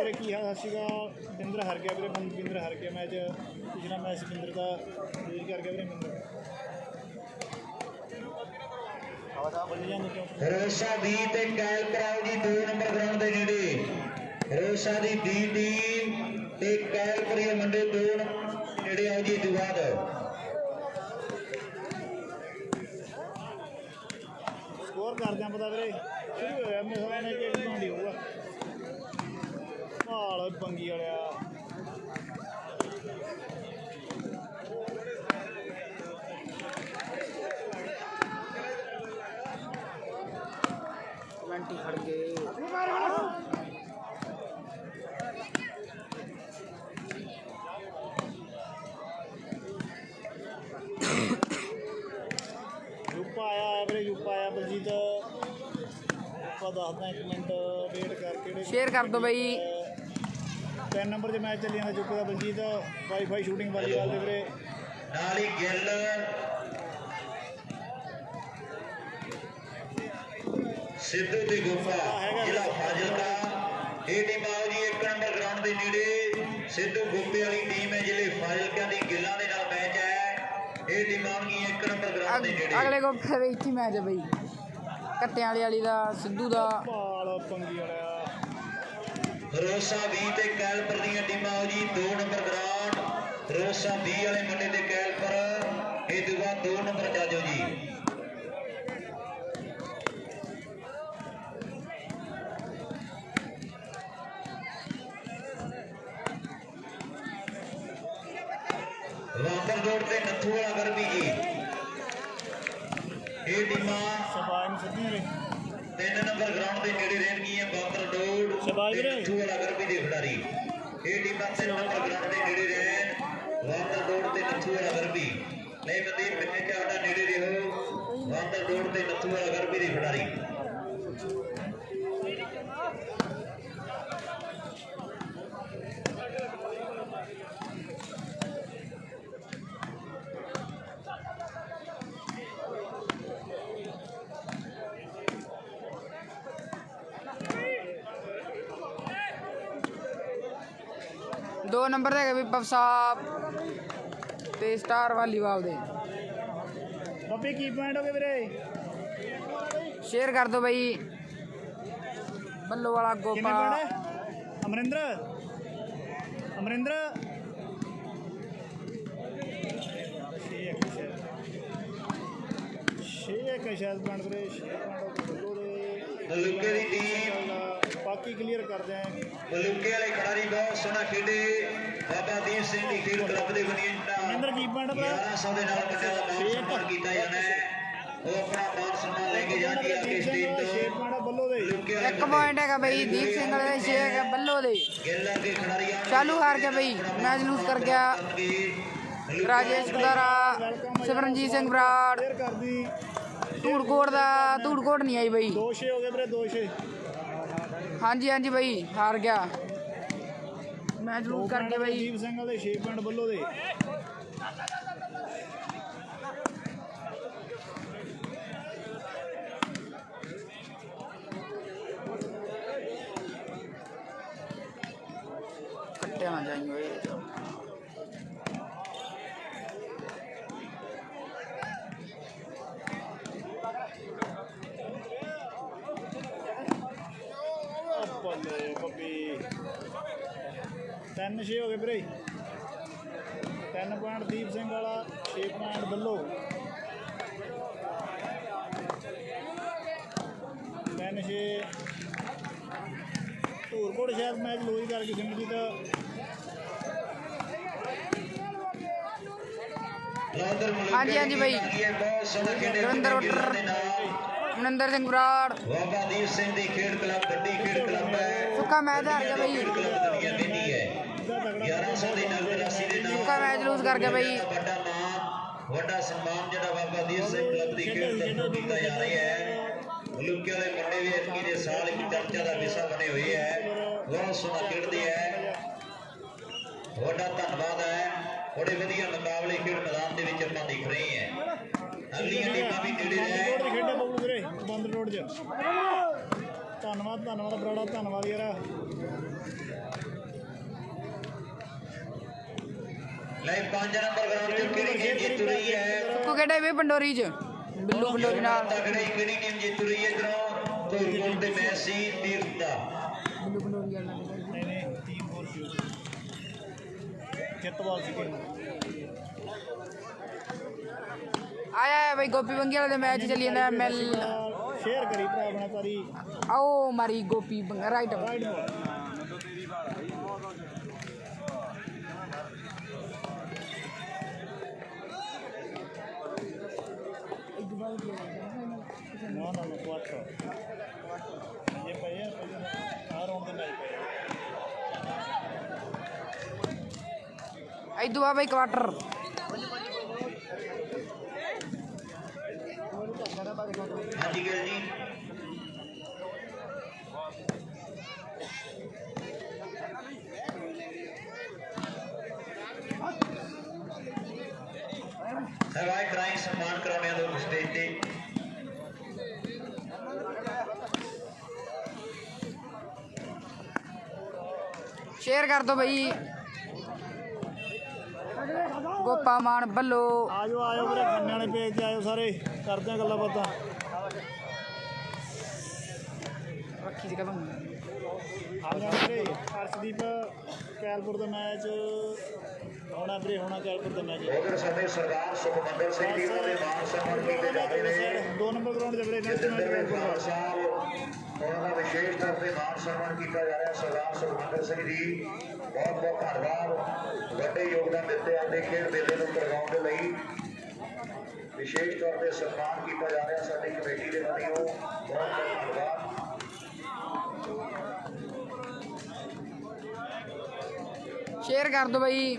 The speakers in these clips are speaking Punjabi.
ਵੀਰੇ ਕੀ ਹਾਲ ਸੀਗਾ। ਬਿੰਦਰ ਹਾਰ ਗਿਆ ਵੀਰੇ, ਬਿੰਦਰ ਹਾਰ ਗਿਆ ਮੈਚ। ਪਿਛਲਾ ਮੈਚ ਬਿੰਦਰ ਦਾ ਲੂਜ਼ ਕਰ ਗਿਆ ਵੀਰੇ। ਬਿੰਦਰ ਰੋਸ਼ਾ ਦੀ ਤੇ ਕੈਲ ਕਰਾਓ ਜੀ 2 ਨੰਬਰ ਗਰਾਊਂਡ ਦੇ ਨੇੜੇ। ਰੋਸ਼ਾ ਦੀ ਡੀ ਟੀਮ ਤੇ ਕੈਲ ਕਰੀਏ ਮੰਡੇ 2 ਨੇੜੇ ਆਓ ਜੀ। ਤੋਂ ਬਾਅਦ ਸਕੋਰ ਕਰਦੇ ਆ ਪਤਾ ਵੀਰੇ। ਸ਼ੁਰੂ ਹੋਇਆ ਮੇਰੇ ਸਾਹ ਨੇ ਕਿ ਬਣਾਉਂਦੀ ਹੋਊਗਾ ਭਾਲ ਪੰਗੀ ਵਾਲਿਆ। ਕਮੈਂਟੀ ਖੜ ਗਏ। ਯੂਪਾ ਆਇਆ ਵੀਰੇ, ਯੂਪਾ ਆਇਆ ਬਲਜੀਤ। ਆਪਾਂ ਦੱਸਦਾ 1 ਮਿੰਟ ਵੇਟ ਕਰਕੇ। ਸ਼ੇਅਰ ਕਰ ਦਿਓ ਬਈ। 3 ਨੰਬਰ 'ਚ ਮੈਚ ਚੱਲੀ ਜਾਂਦਾ ਯੂਪੇ ਦਾ ਬਲਜੀਤ। ਵਾਈਫਾਈ ਸ਼ੂਟਿੰਗ ਵਾਲੀਬਾਲ ਦੇ ਵੀਰੇ। ਨਾਲ ਹੀ ਗਿੱਲ ਸਿੱਧੂ ਦੀ ਗੁਫਾ ਜ਼ਿਲ੍ਹਾ ਫਾਜ਼ਿਲਕਾ। ਇਹ ਟੀਮ ਆਓ ਜੀ 1 ਨੰਬਰ ਗਰਾਊਂਡ ਦੇ ਨੇੜੇ। ਸਿੱਧੂ ਗੁਫੇ ਵਾਲੀ ਟੀਮ ਹੈ ਜ਼ਿਲ੍ਹੇ ਫਾਜ਼ਿਲਕਾ ਦੀ। ਗਿੱਲਾਂ ਦੇ ਨਾਲ ਮੈਚ ਹੈ। ਇਹ ਟੀਮ ਆਉਣਗੀ 1 ਨੰਬਰ ਗਰਾਊਂਡ ਦੇ ਨੇੜੇ। ਅਗਲੇ ਗੁੱਫੇ ਵਿੱਚ ਹੀ ਮੈਚ ਹੈ ਬਈ। ਕੱਟਿਆਂ ਵਾਲੀ ਦਾ ਸਿੱਧੂ ਦਾ ਭਾਲ ਪੰਗੀ ਵਾਲਿਆ। ਰੋਸਾ 20 ਤੇ ਕੈਲਪਰ ਦੀਆਂ ਟੀਮਾਂ ਆਓ ਜੀ 2 ਨੰਬਰ ਗਰਾਊਂਡ। ਰੋਸਾ 20 ਵਾਲੇ ਮੁੰਡੇ ਤੇ ਕੈਲਪਰ। ਇਹ ਤੋਂ ਬਾਅਦ 2 ਨੰਬਰ ਜਾ ਜਾਓ ਜੀ। ਵਾਂਦਰ ਰੋਡ ਤੇ ਨੱਥੂ ਵਾਲਾ ਗਰਬੀ ਜੀ। ਇਹ ਟੀਮਾਂ ਸਬਾਨ ਸਿੱਧੀ ਵੀਰੇ 3 ਨੰਬਰ ਗਰਾਊਂਡ ਦੇ ਨੇੜੇ ਰਹਿਣਗੀਆਂ। ਵਾਂਦਰ ਰੋਡ ਸ਼ਬਾਸ਼ ਵੀਰੇ। ਨੱਥੂ ਵਾਲਾ ਗਰਬੀ ਦੇ ਖਿਡਾਰੀ। ਇਹ ਟੀਮਾਂ 3 ਨੰਬਰ ਗਰਾਊਂਡ ਦੇ ਨੇੜੇ ਰਹਿਣ। ਵਾਂਦਰ ਰੋਡ ਤੇ ਨੱਥੂ ਵਾਲਾ ਗਰਬੀ। ਨਹੀਂ ਬੰਦੇ ਪਿੰਨੇ ਚਾਹੜਾ ਨੇੜੇ ਰਹੋ। ਵਾਂਦਰ ਰੋਡ ਤੇ ਨੱਥੂ ਵਾਲਾ ਗਰਬੀ ਦੇ ਖਿਡਾਰੀ। ਦੋ ਨੰਬਰ ਦੇ ਵੀ ਸਾਹਿਬ ਤੇ ਸਟਾਰ ਵਾਲੀਬਾਲ ਦੇ। ਬੱਬੀ ਕੀ ਪੁਆਇੰਟ ਹੋ ਗਏ ਵੀਰੇ? ਸ਼ੇਅਰ ਕਰ ਦਿਓ ਬਈ। ਬੱਲੋ ਵਾਲਾ ਕਿੰਨੇ ਗੋਪਾ ਪੁਆਇੰਟ ਹੈ? ਅਮਰਿੰਦਰ ਅਮਰਿੰਦਰ 6 ਸ਼ਾਇਦ ਪੁਆਇੰਟ ਵੀਰੇ। 6 ਪੁਆਇੰਟ ਬੱਲੋ ਦੇ। ਮਲੂਕੇ ਦੀ ਟੀਮ ਬਾਕੀ ਕਲੀਅਰ ਕਰਦੇ ਆਂ। ਮਲੂਕੇ ਵਾਲੇ ਖਿਡਾਰੀ ਬਹੁਤ ਸੋਹਣਾ ਖੇਡੇ। ਬਾਬਾ ਦੀਪ ਸਿੰਘ ਦੀ ਖੇਡ ਕਲੱਬ ਦੇ ਅਮਰਿੰਦਰ ਕੀ ਪੁਆਇੰਟ ਭਰਾ? 1100 ਦੇ ਨਾਲ ਵੱਡਿਆਂ ਦਾ ਮਾਨ ਸਨਮਾਨ ਕੀਤਾ ਜਾਣਾ ਹੈ। ਉਹ ਆਪਣਾ ਮਾਨ ਸਨਮਾਨ ਲੈ ਕੇ ਜਾਣਗੇ ਅੱਗੇ ਸਟੇਜ ਤੋਂ। 6 ਪੁਆਇੰਟ ਬੱਲੋ ਦੇ। 1 ਪੁਆਇੰਟ ਹੈਗਾ ਬਈ ਦੀਪ ਸਿੰਘ ਵਾਲੇ 6 ਹੈਗਾ ਬੱਲੋ ਦੇ। ਗਿੱਲ ਅੱਗੇ ਖਿਡਾਰੀ ਚਾਲੂ ਹਾਰ ਗਿਆ ਬਈ। ਮੈਚ ਲੂਜ਼ ਕਰ ਗਿਆ ਰਾਜੇਸ਼ ਕੁਦਾਰਾ, ਸਿਮਰਨਜੀਤ ਸਿੰਘ ਬਰਾੜ। ਕਲੀਅਰ ਕਰਦੀ। ਧੂੜਕੋਟ ਦਾ ਧੂੜਕੋਟ ਨਹੀਂ ਆਈ ਬਈ। 2-6 ਹੋ ਗਏ ਵੀਰੇ। 2-6 ਹਾਂਜੀ ਹਾਂਜੀ ਬਈ ਹਾਰ ਗਿਆ। ਮੈਚ ਲੂਜ਼ ਕਰਕੇ ਬਈ। ਦੀਪ ਸਿੰਘ ਵਾਲੇ 6 ਪੁਆਇੰਟ ਬੱਲੋ ਦੇ। ਕੱਟਿਆ ਨਾ ਜਾਈਂ ਓਏ। ਬੱਲੇ ਬੱਬੀ 3-6 ਹੋ ਗਏ ਵੀਰੇ। 3 ਪੁਆਇੰਟ ਦੀਪ ਸਿੰਘ ਵਾਲਾ, 6 ਪੁਆਇੰਟ ਬੱਲੋ। 3-6 ਧੂਰਕੋਟ ਸ਼ਾਇਦ ਮੈਚ ਲੋਈ ਕਰਕੇ ਸਿਮਰਜੀਤ। ਹਾਂਜੀ ਹਾਂਜੀ ਬਈ। ਰਵਿੰਦਰ ਉੱਟਰ, ਮਨਿੰਦਰ ਸਿੰਘ ਬਰਾੜ। ਬਾਬਾ ਦੀਪ ਸਿੰਘ ਦੀ ਖੇਡ ਕਲੱਬ ਵੱਡੀ ਖੇਡ ਕਲੱਬ ਹੈ। ਸੁੱਕਾ ਮੈਚ ਹਾਰ ਗਿਆ ਬਈ। ਦੁਨੀਆ ਕਹਿੰਦੀ ਹੈ 1100 ਦੀ ਨਗਦ ਰਾਸ਼ੀ ਦੇ ਨਾਲ ਸੁੱਕਾ ਮੈਚ ਲੂਜ਼ ਕਰ ਗਿਆ ਬਈ। ਵੱਡਾ ਨਾਮ ਵੱਡਾ ਸਨਮਾਨ ਜਿਹੜਾ ਬਾਬਾ ਦੀਪ ਸਿੰਘ ਕਲੱਬ ਦੀ ਖੇਡ ਕਲੱਬ ਕੀਤਾ ਜਾ ਰਿਹਾ ਹੈ। ਮਲੂਕੇ ਵਾਲੇ ਮੁੰਡੇ ਵੀ ਇਸਕੀ ਦੇ ਸਾਲ ਇੱਕ ਚਰਚਾ ਦਾ ਵਿਸ਼ਾ ਬਣੇ ਹੋਏ ਹੈ। ਬਹੁਤ ਸੋਹਣਾ ਖੇਡਦੇ ਹੈ। ਵੱਡਾ ਧੰਨਵਾਦ ਹੈ। ਬੜੇ ਵਧੀਆ ਮੁਕਾਬਲੇ ਖੇਡ ਮੈਦਾਨ ਦੇ ਵਿੱਚ ਆਪਾਂ ਦੇਖ ਰਹੇ ਹਾਂ। ਅਗਲੀਆਂ ਟੀਮਾਂ ਵੀ ਨੇੜੇ ਹੈ। ਖੇਡਿਆ ਬੱਬੂ ਵੀਰੇ ਬੰਦ ਰੋਡ 'ਚ। ਧੰਨਵਾਦ ਬਰਾੜਾ, ਧੰਨਵਾਦ ਯਾਰ। ਲੈ 5 ਨੰਬਰ ਗਰਾਊਂਡ 'ਚ ਕਿਹੜੀ ਟੀਮ ਜਿੱਤ ਰਹੀ ਹੈ? ਸੁੱਕੂ ਖੇਡਾ ਵੀ ਪੰਡੋਰੀ 'ਚ, ਬਿੱਲੂ ਪੰਡੋਰੀ ਨਾਲ। ਤਗੜੇ ਕਿਹੜੀ ਟੀਮ ਜਿੱਤ ਰਹੀ ਹੈ ਇਧਰੋਂ? ਧੂਲਪੁਰ ਦੇ ਮੈਚ ਸੀ ਤੀਰਥ ਦਾ। ਬਿੱਲੂ ਪੰਡੋਰੀ ਵਾਲਾ ਨਹੀਂ ਟੀਮ ਹੋਰ ਸੀ, ਚਿੱਤਵਾਲ ਸੀ ਟੀਮ। ਆਇਆ ਬਈ ਗੋਪੀ ਬੰਗੀ ਵਾਲੇ ਦੇ ਮੈਚ ਚੱਲੀ ਜਾਂਦਾ ਐਮਐਲ। ਸ਼ੇਅਰ ਕਰੀ ਭਰਾ ਆਪਣਾ ਸਾਰੀ। ਆਓ ਮਾਰੀ ਗੋਪੀ ਰਾਈਟ ਰਾਈਟ ਬਾਲ। ਨਾ ਕੁਆਟਰ ਇਹ ਪਏ ਆ ਰੌਂਡ ਦੇ ਮੈਚ ਪਏ ਇਦੋਂ ਆ ਬਈ ਕੁਆਟਰ। ਹਾਂਜੀ ਗਿਲ ਜੀ। ਹਵਾਈ ਡਰਾਈਂਗ ਸਨਮਾਨ ਕਰਾਉਣੇ ਲੋਕ ਸਟੇਜ ਤੇ। ਸ਼ੇਅਰ ਕਰ ਦੋ ਬਈ। ਗੋਪਾ ਮਾਨ ਬੱਲੋ। ਆਜੋ ਵੀਰੇ, ਖੰਨੇ ਵਾਲੇ ਪੇਜ ਤੇ ਆਇਓ ਸਾਰੇ, ਕਰਦੇ ਆ ਗੱਲਾਂ ਬਾਤਾਂ। ਰੱਖੀ ਸੀ ਕਦਮ ਆ ਜਾਣਾ ਵੀਰੇ। ਅਰਸ਼ਦੀਪ ਕੈਲਪੁਰ ਦਾ ਮੈਚ ਹੋਣਾ ਵੀਰੇ, ਹੋਣਾ ਕੈਲਪੁਰ ਦਾ ਮੈਚ। ਉਧਰ ਸਾਡੇ ਸਰਦਾਰ ਸੁਖਮੰਦਰ ਸਿੰਘ ਜੀ ਉਹਨਾਂ ਦੇ ਮਾਨ ਸਨਮਾਨ ਕੀਤੇ ਜਾ ਰਹੇ ਨੇ। 2 ਨੰਬਰ ਗਰਾਊਂਡ ਦੇ ਵੀਰੇ ਨੈਕਸਟ ਮੈਚ ਕੈਲਪੁਰ ਸਾਹਿਬ ਉਹਨਾਂ ਦਾ ਵਿਸ਼ੇਸ਼ ਤੌਰ ਤੇ ਮਾਨ ਸਨਮਾਨ ਕੀਤਾ ਜਾ ਰਿਹਾ। ਸਰਦਾਰ ਸੁਖਮੰਦਰ ਸਿੰਘ ਜੀ ਬਹੁਤ ਬਹੁਤ ਧੰਨਵਾਦ, ਵੱਡੇ ਯੋਗਦਾਨ ਦਿੱਤੇ ਆਪਣੇ ਖੇਡ ਮੇਲੇ ਨੂੰ ਕਰਵਾਉਣ ਦੇ ਲਈ। ਵਿਸ਼ੇਸ਼ ਤੌਰ ਤੇ ਸਨਮਾਨ ਕੀਤਾ ਜਾ ਰਿਹਾ ਸਾਡੀ ਕਮੇਟੀ ਦੇ ਵੱਲੋਂ। ਬਹੁਤ ਬਹੁਤ ਧੰਨਵਾਦ। ਸ਼ੇਅਰ ਕਰ ਦੋ ਬਈ।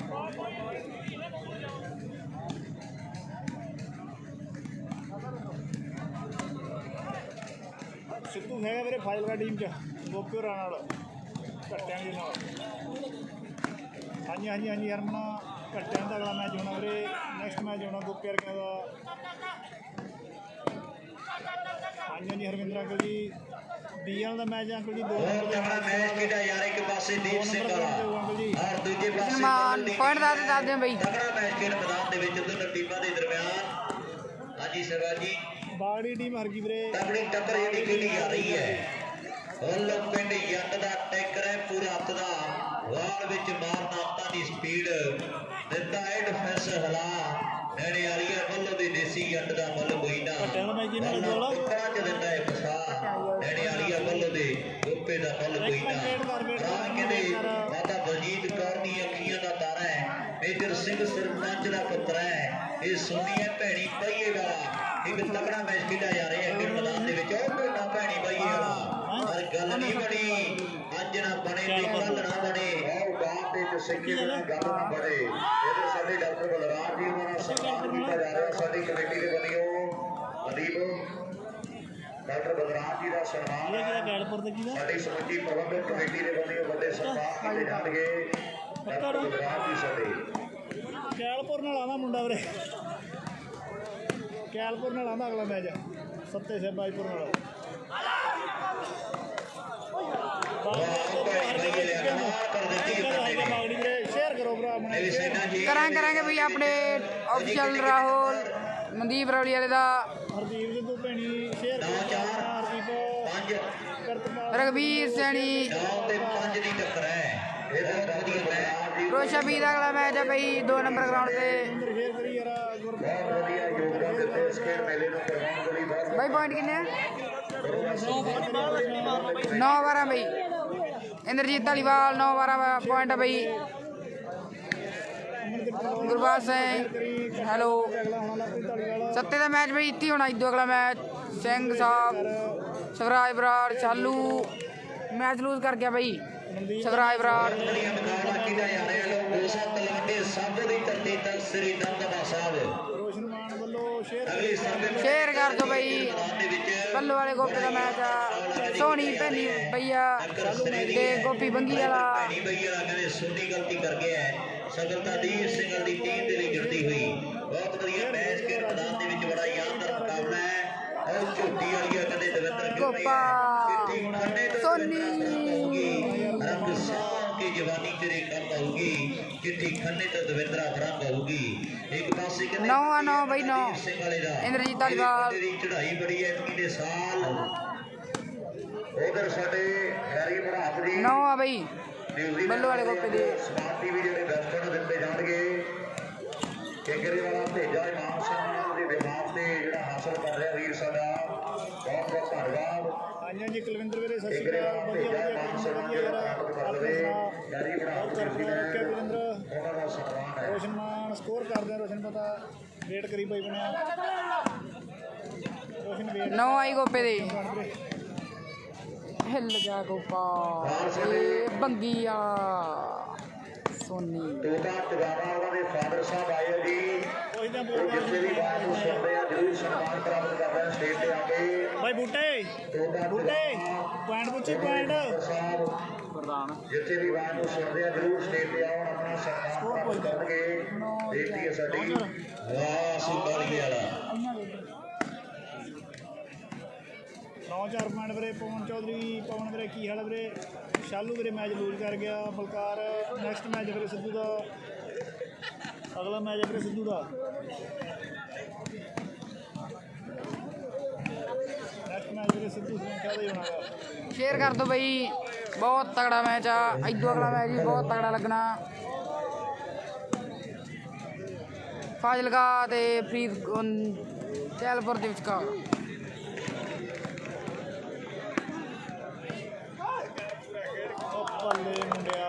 ਸਿੱਧੂ ਹੈਗਾ ਵੀਰੇ ਫਾਜ਼ਿਲਕਾ ਟੀਮ 'ਚ, ਗੋਪੀ ਹੋਰਾਂ ਨਾਲ, ਘੱਟਿਆਂ ਦੇ ਨਾਲ। ਹਾਂਜੀ ਹਰਮਨਾ, ਘੱਟਿਆਂ ਦਾ ਅਗਲਾ ਮੈਚ ਹੋਣਾ ਵੀਰੇ। ਨੈਕਸਟ ਮੈਚ ਹੋਣਾ ਗੋਪੀ ਵਰਗਿਆਂ ਦਾ। ਹਾਂਜੀ ਹਰਵਿੰਦਰ ਅੰਕਲ ਜੀ। ਬੀਐਲ ਦਾ ਮੈਚ ਅੰਕਲ ਜੀ 2 ਨੰਬਰ ਦਾ ਮੈਚ ਖੇਡਿਆ ਯਾਰ। ਇੱਕ ਪਾਸੇ ਦੀਪ ਸਿੰਘ ਵਾਲਾ ਔਰ ਦੂਜੇ ਪਾਸੇ ਸਨਮਾਨ ਪੁਆਇੰਟ ਦੱਸਦੇ ਬਈ। ਤਗੜਾ ਮੈਚ ਖੇਡ ਮੈਦਾਨ ਦੇ ਵਿੱਚ ਦੋਨੋਂ ਟੀਮਾਂ ਦੇ ਦਰਮਿਆਨ। ਹਾਂਜੀ ਸਰਦਾਰ ਜੀ, ਬਾਗੜੀ ਟੀਮ ਹਰ ਗਈ ਵੀਰੇ। ਤਗੜੀ ਟੱਕਰ ਜਿਹੜੀ ਖੇਡੀ ਜਾ ਰਹੀ ਹੈ। ਹੁਣ ਪਿੰਡ ਜੱਟ ਦਾ ਟੈਕਰ ਹੈ ਪੂਰਾ ਹੱਥ ਦਾ, ਵਾਲ ਵਿੱਚ ਮਾਰਨਾ ਹੱਥਾਂ ਦੀ ਸਪੀਡ ਦਿੱਤਾ ਹੈ ਡਿਫੈਂਸ ਹਲਾ। ਨੇੜੇ ਵਾਲੀ ਹੈ ਵੱਲੋਂ ਦੀ ਦੇਸੀ ਜੱਟ ਦਾ ਮੁੱਲ ਕੋਈ ਨਾ। ਉੱਪਰਾਂ ਚ ਦਿੰਦਾ ਹੈ ਫਸਾ। ਨੇੜੇ ਵਾਲੀ ਹੈ ਵੱਲੋਂ ਦੇ ਗੋਪੇ ਦਾ ਮੁੱਲ ਕੋਈ ਨਾ। ਰਾਹ ਕਹਿੰਦੇ ਮਾਤਾ ਬਲਜੀਤ ਕੌਰ ਦੀ ਅੱਖੀਆਂ ਦਾ ਤਾਰਾ ਹੈ। ਮੇਜਰ ਸਿੰਘ ਸਰਪੰਚ ਦਾ ਪੁੱਤਰ ਹੈ। ਇਹ ਸੋਨੀ ਹੈ ਭੈਣੀ ਪਈਏ ਵਾਲਾ। ਇੱਕ ਤਗੜਾ ਮੈਚ ਖੇਡਿਆ ਜਾ ਰਿਹਾ ਹੈ ਖੇਡ ਮੈਦਾਨ ਦੇ ਵਿੱਚ। ਉਹ ਭੈਣਾ ਭੈਣੀ ਪਈਏ ਵਾਲਾ। ਪਰ ਗੱਲ ਨਹੀਂ ਬਣੀ, ਅੱਜ ਨਾ ਬਣੇ ਤੇ ਕੱਲ ਨਾ ਬਣੇ। ਆਹ ਬਾਤ ਤੇ ਸਿੱਕੇ ਦੇ ਨਾਲ ਗੱਲ ਨਾ ਬਣੇ। ਇਹਦੇ ਸਾਡੇ ਡਾਕਟਰ ਬਲਰਾਜ ਜੀ ਉਹਨਾਂ ਦਾ ਸਨਮਾਨ ਕੀਤਾ ਜਾ ਰਿਹਾ ਸਾਡੀ ਕਮੇਟੀ ਦੇ ਵੱਲੋਂ। ਅਦੀਪ ਡਾਕਟਰ ਬਲਰਾਜ ਜੀ ਦਾ ਸਨਮਾਨ ਸਾਡੀ ਸਮੁੱਚੀ ਪ੍ਰਬੰਧਕ ਕਮੇਟੀ ਦੇ ਵੱਲੋਂ ਵੱਡੇ ਸਨਮਾਨ ਕੀਤੇ ਜਾਣਗੇ। ਡਾਕਟਰ ਬਲਰਾਜ ਜੀ ਸਾਡੇ ਕੈਲਪੁਰ ਨਾਲ ਆਉਂਦਾ ਮੁੰਡਾ ਵੀਰੇ। ਕੈਲਪੁਰ ਨਾਲ ਆਉਂਦਾ ਅਗਲਾ ਮੈਚ ਸੱਤੇ ਬਾਈਪੁਰ ਨਾਲ। ਸ਼ੇਅਰ ਕਰੋ ਭਰਾ ਆਪਣੇ। ਕਰਾਂਗੇ ਬਈ ਆਪਣੇ ਆਫੀਸ਼ੀਅਲ ਰਾਹੁਲ ਮਨਦੀਪ ਰੌਲੀ ਵਾਲੇ ਦਾ। ਹਰਦੀਪ ਸਿੱਧੂ ਭੈਣੀ ਸ਼ੇਅਰ ਰਗਵੀਰ ਸੈਣੀ। 9 ਤੇ 5 ਦੀ ਟੱਕਰ ਹੈ। ਇਹ ਬਹੁਤ ਵਧੀਆ ਮੈਚ। ਰੋਸ਼ਾ ਬੀ ਦਾ ਅਗਲਾ ਮੈਚ ਹੈ ਬਈ 2 ਨੰਬਰ ਗਰਾਊਂਡ ਤੇ। ਸ਼ੇਅਰ ਕਰੀ ਯਾਰ। ਬਹੁਤ ਵਧੀਆ ਯੋਗਦਾਨ ਦਿੱਤੇ ਇਸ ਖੇਡ ਮੇਲੇ ਨੂੰ ਕਰਵਾਉਣ ਦੇ ਲਈ। ਬਹੁਤ ਬਾਈ ਪੁਆਇੰਟ ਕਿੰਨੇ ਆ? 9-12 ਬਈ। ਇੰਦਰਜੀਤ ਧਾਲੀਵਾਲ 9-12 ਪੁਆਇੰਟ ਬਈ। ਗੁਰਬਾਜ ਸਿੰਘ ਹੈਲੋ। ਸੱਤੇ ਦਾ ਮੈਚ ਬਈ ਇੱਥੇ ਹੋਣਾ। ਇਦੋਂ ਅਗਲਾ ਮੈਚ ਸਿੰਘ ਸਾਹਿਬ ਸਵਰਾਜ ਬਰਾੜ ਚਾਲੂ ਮੈਚ ਲੂਜ਼ ਕਰ ਗਿਆ ਬਈ। ਸਵਰਾਜ ਬਰਾੜ ਮੁਕਾਬਲਾ ਕੀਤਾ ਜਾ ਰਿਹਾ ਲੋਕ ਦੋਸਾ ਤਲਵੰਡੀ ਸਾਬੋ ਦੀ ਧਰਤੀ ਤੱਕ ਸ੍ਰੀ ਦਮਦਮਾ ਸਾਹਿਬ। ਰੋਸ਼ਨਮਾਨ ਵੱਲੋਂ ਸ਼ੇਅਰ ਕਰ ਦੋ ਬਈ। ਬੱਲੂ ਵਾਲੇ ਗੋਪੀ ਦਾ ਮੈਚ ਆ। ਸੋਹਣੀ ਭੈਣੀ ਬਈਆ ਤੇ ਗੋਪੀ ਬੰਗੀ ਵਾਲਾ। ਭੈਣੀ ਬਈ ਵਾਲਾ ਕਹਿੰਦੇ ਸੋਨੀ ਗਲਤੀ ਕਰ ਗਿਆ ਹੈ। ਸਗਲਤਾ ਦੀਪ ਸਿੰਘ ਦੀ ਟੀਮ ਦੇ ਲਈ ਗਿਣਤੀ ਹੋਈ। ਬਹੁਤ ਵਧੀਆ ਮੈਚ ਖੇਡ ਮੈਦਾਨ ਦੇ ਵਿੱਚ ਬੜਾ ਯਾਦਗਾਰ ਮੁਕਾਬਲਾ ਹੈ। ਉਹ ਝੋਟੀ ਵਾਲੀ ਕਹਿੰਦੇ ਦਵਿੰਦਰ ਗੋਪਾ सोनी रंग सां की जवानी तेरे कम आऊगी चिट्ठी खन्ने तो दविंद्रा भरंग आऊगी एक पासे कहंदे 9 बई 9 ਸਿੰਘ ਵਾਲੇ ਦਾ इंद्रजीत धालीवाल तेरी चढ़ाई बड़ी है इतनी दे साल उधर साडे हैरी भरात जी 9 बई ਬੱਲੂ ਵਾਲੇ ਕੋਪੇ ਦੇ ਸਮਾਰਟ ਟੀਵੀ ਜਿਹੜੇ ਬੈਸਟਨ ਦਿੱਤੇ ਜਾਣਗੇ ਕੇਕਰੇ ਵਾਲਾ ਭੇਜਾ ਇਮਾਮ ਸਾਹਿਬ ਦੇ ਦਿਮਾਗ ਤੇ ਜਿਹੜਾ ਹਾਸਲ ਕਰ ਰਿਹਾ ਵੀਰ ਸਾਡਾ ਬਹੁਤ ਬਹੁਤ ਧੰਨਵਾਦ ਹਾਂਜੀ ਹਾਂਜੀ ਕੁਲਵਿੰਦਰ ਵੀਰੇ ਸਤਿ ਸ਼੍ਰੀ ਕੇਕਰੇ ਅਕਾਲ ਵਾਲਾ ਵਧੀਆ ਭੇਜਾ ਵਧੀਆ ਇਮਾਮ ਕੰਮ ਸਾਹਿਬ ਵਧੀਆ ਜਿਹੜਾ ਯਾਰ ਪ੍ਰਾਪਤ ਕਰ ਲਵੇ ਯਾਰੀ ਬਣਾ ਓਕੇ ਕੁਲਵਿੰਦਰ ਉਹਨਾਂ ਦਾ ਸਨਮਾਨ ਹੈ ਰੋਸ਼ਨਮਾਨ ਸਕੋਰ ਕਰਦੇ ਆ ਰੋਸ਼ਨ ਪਤਾ ਵੇਟ ਕਰੀ ਬਾਈ ਬਣਿਆ ਰੋਸ਼ਨ ਵੇਟ 9 आई गोपे दे हिल जा गोपा बंगी आ सोनी ਤੋਤਾ ਤਗਾਵਾ ਉਹਨਾਂ ਦੇ ਫਾਦਰ ਸਾਹਿਬ ਆਏ ਆ ਜੀ ਉਹੀ ਤਾਂ ਉਹ ਬੋਲ ਜਿੱਥੇ ਵੀ ਬਾਤ ਨੂੰ ਸੁਣਦੇ ਆ ਜ਼ਰੂਰ ਸਨਮਾਨ ਪ੍ਰਾਪਤ ਕਰ ਰਹੇ ਸਟੇਜ ਤੇ ਆ ਕੇ ਬਾਈ ਬੂਟੇ ਤੋਤਾ ਬੂਟੇ ਪੁਆਇੰਟ ਪੁੱਛੀ ਪੁਆਇੰਟ ਸਾਹਿਬ प्रधान ਜਿੱਥੇ ਵੀ ਬਾਤ ਨੂੰ ਸੁਣਦੇ ਆ ਜ਼ਰੂਰ ਸਟੇਜ ਤੇ ਆਉਣ ਆਪਣਾ ਸਨਮਾਨ ਪ੍ਰਾਪਤ ਕਰਨਗੇ ਬੇਨਤੀ ਹੈ ਸਾਡੀ ਵਾਹ ਸੁੰਦਰੀ ਵਾਲਾ 9-4 ਪੁਆਇੰਟ ਵੀਰੇ ਪਵਨ ਚੌਧਰੀ ਪਵਨ ਵੀਰੇ ਕੀ ਹਾਲ ਹੈ ਵੀਰੇ ਸ਼ਾਲੂ ਵੀਰੇ ਮੈਚ ਲੂਜ਼ ਕਰ ਗਿਆ ਬਲਕਾਰ ਨੈਕਸਟ ਮੈਚ ਵੀਰੇ ਸਿੱਧੂ ਦਾ ਅਗਲਾ ਮੈਚ ਵੀਰੇ ਸਿੱਧੂ ਦਾ ਨੈਕਸਟ ਮੈਚ ਵੀਰੇ ਸਿੱਧੂ ਸੰਖਿਆ ਦਾ ਹੀ ਹੋਣਾ ਗਾ शेयर कर दो भाई बहुत तगड़ा मैच आ इदू अगला मैच भी बहुत तगड़ा लगना फाजिलका ते फरीद चैलपुर दे विचकार ਉਹ ਬੱਲੇ ਮੁੰਡਿਆ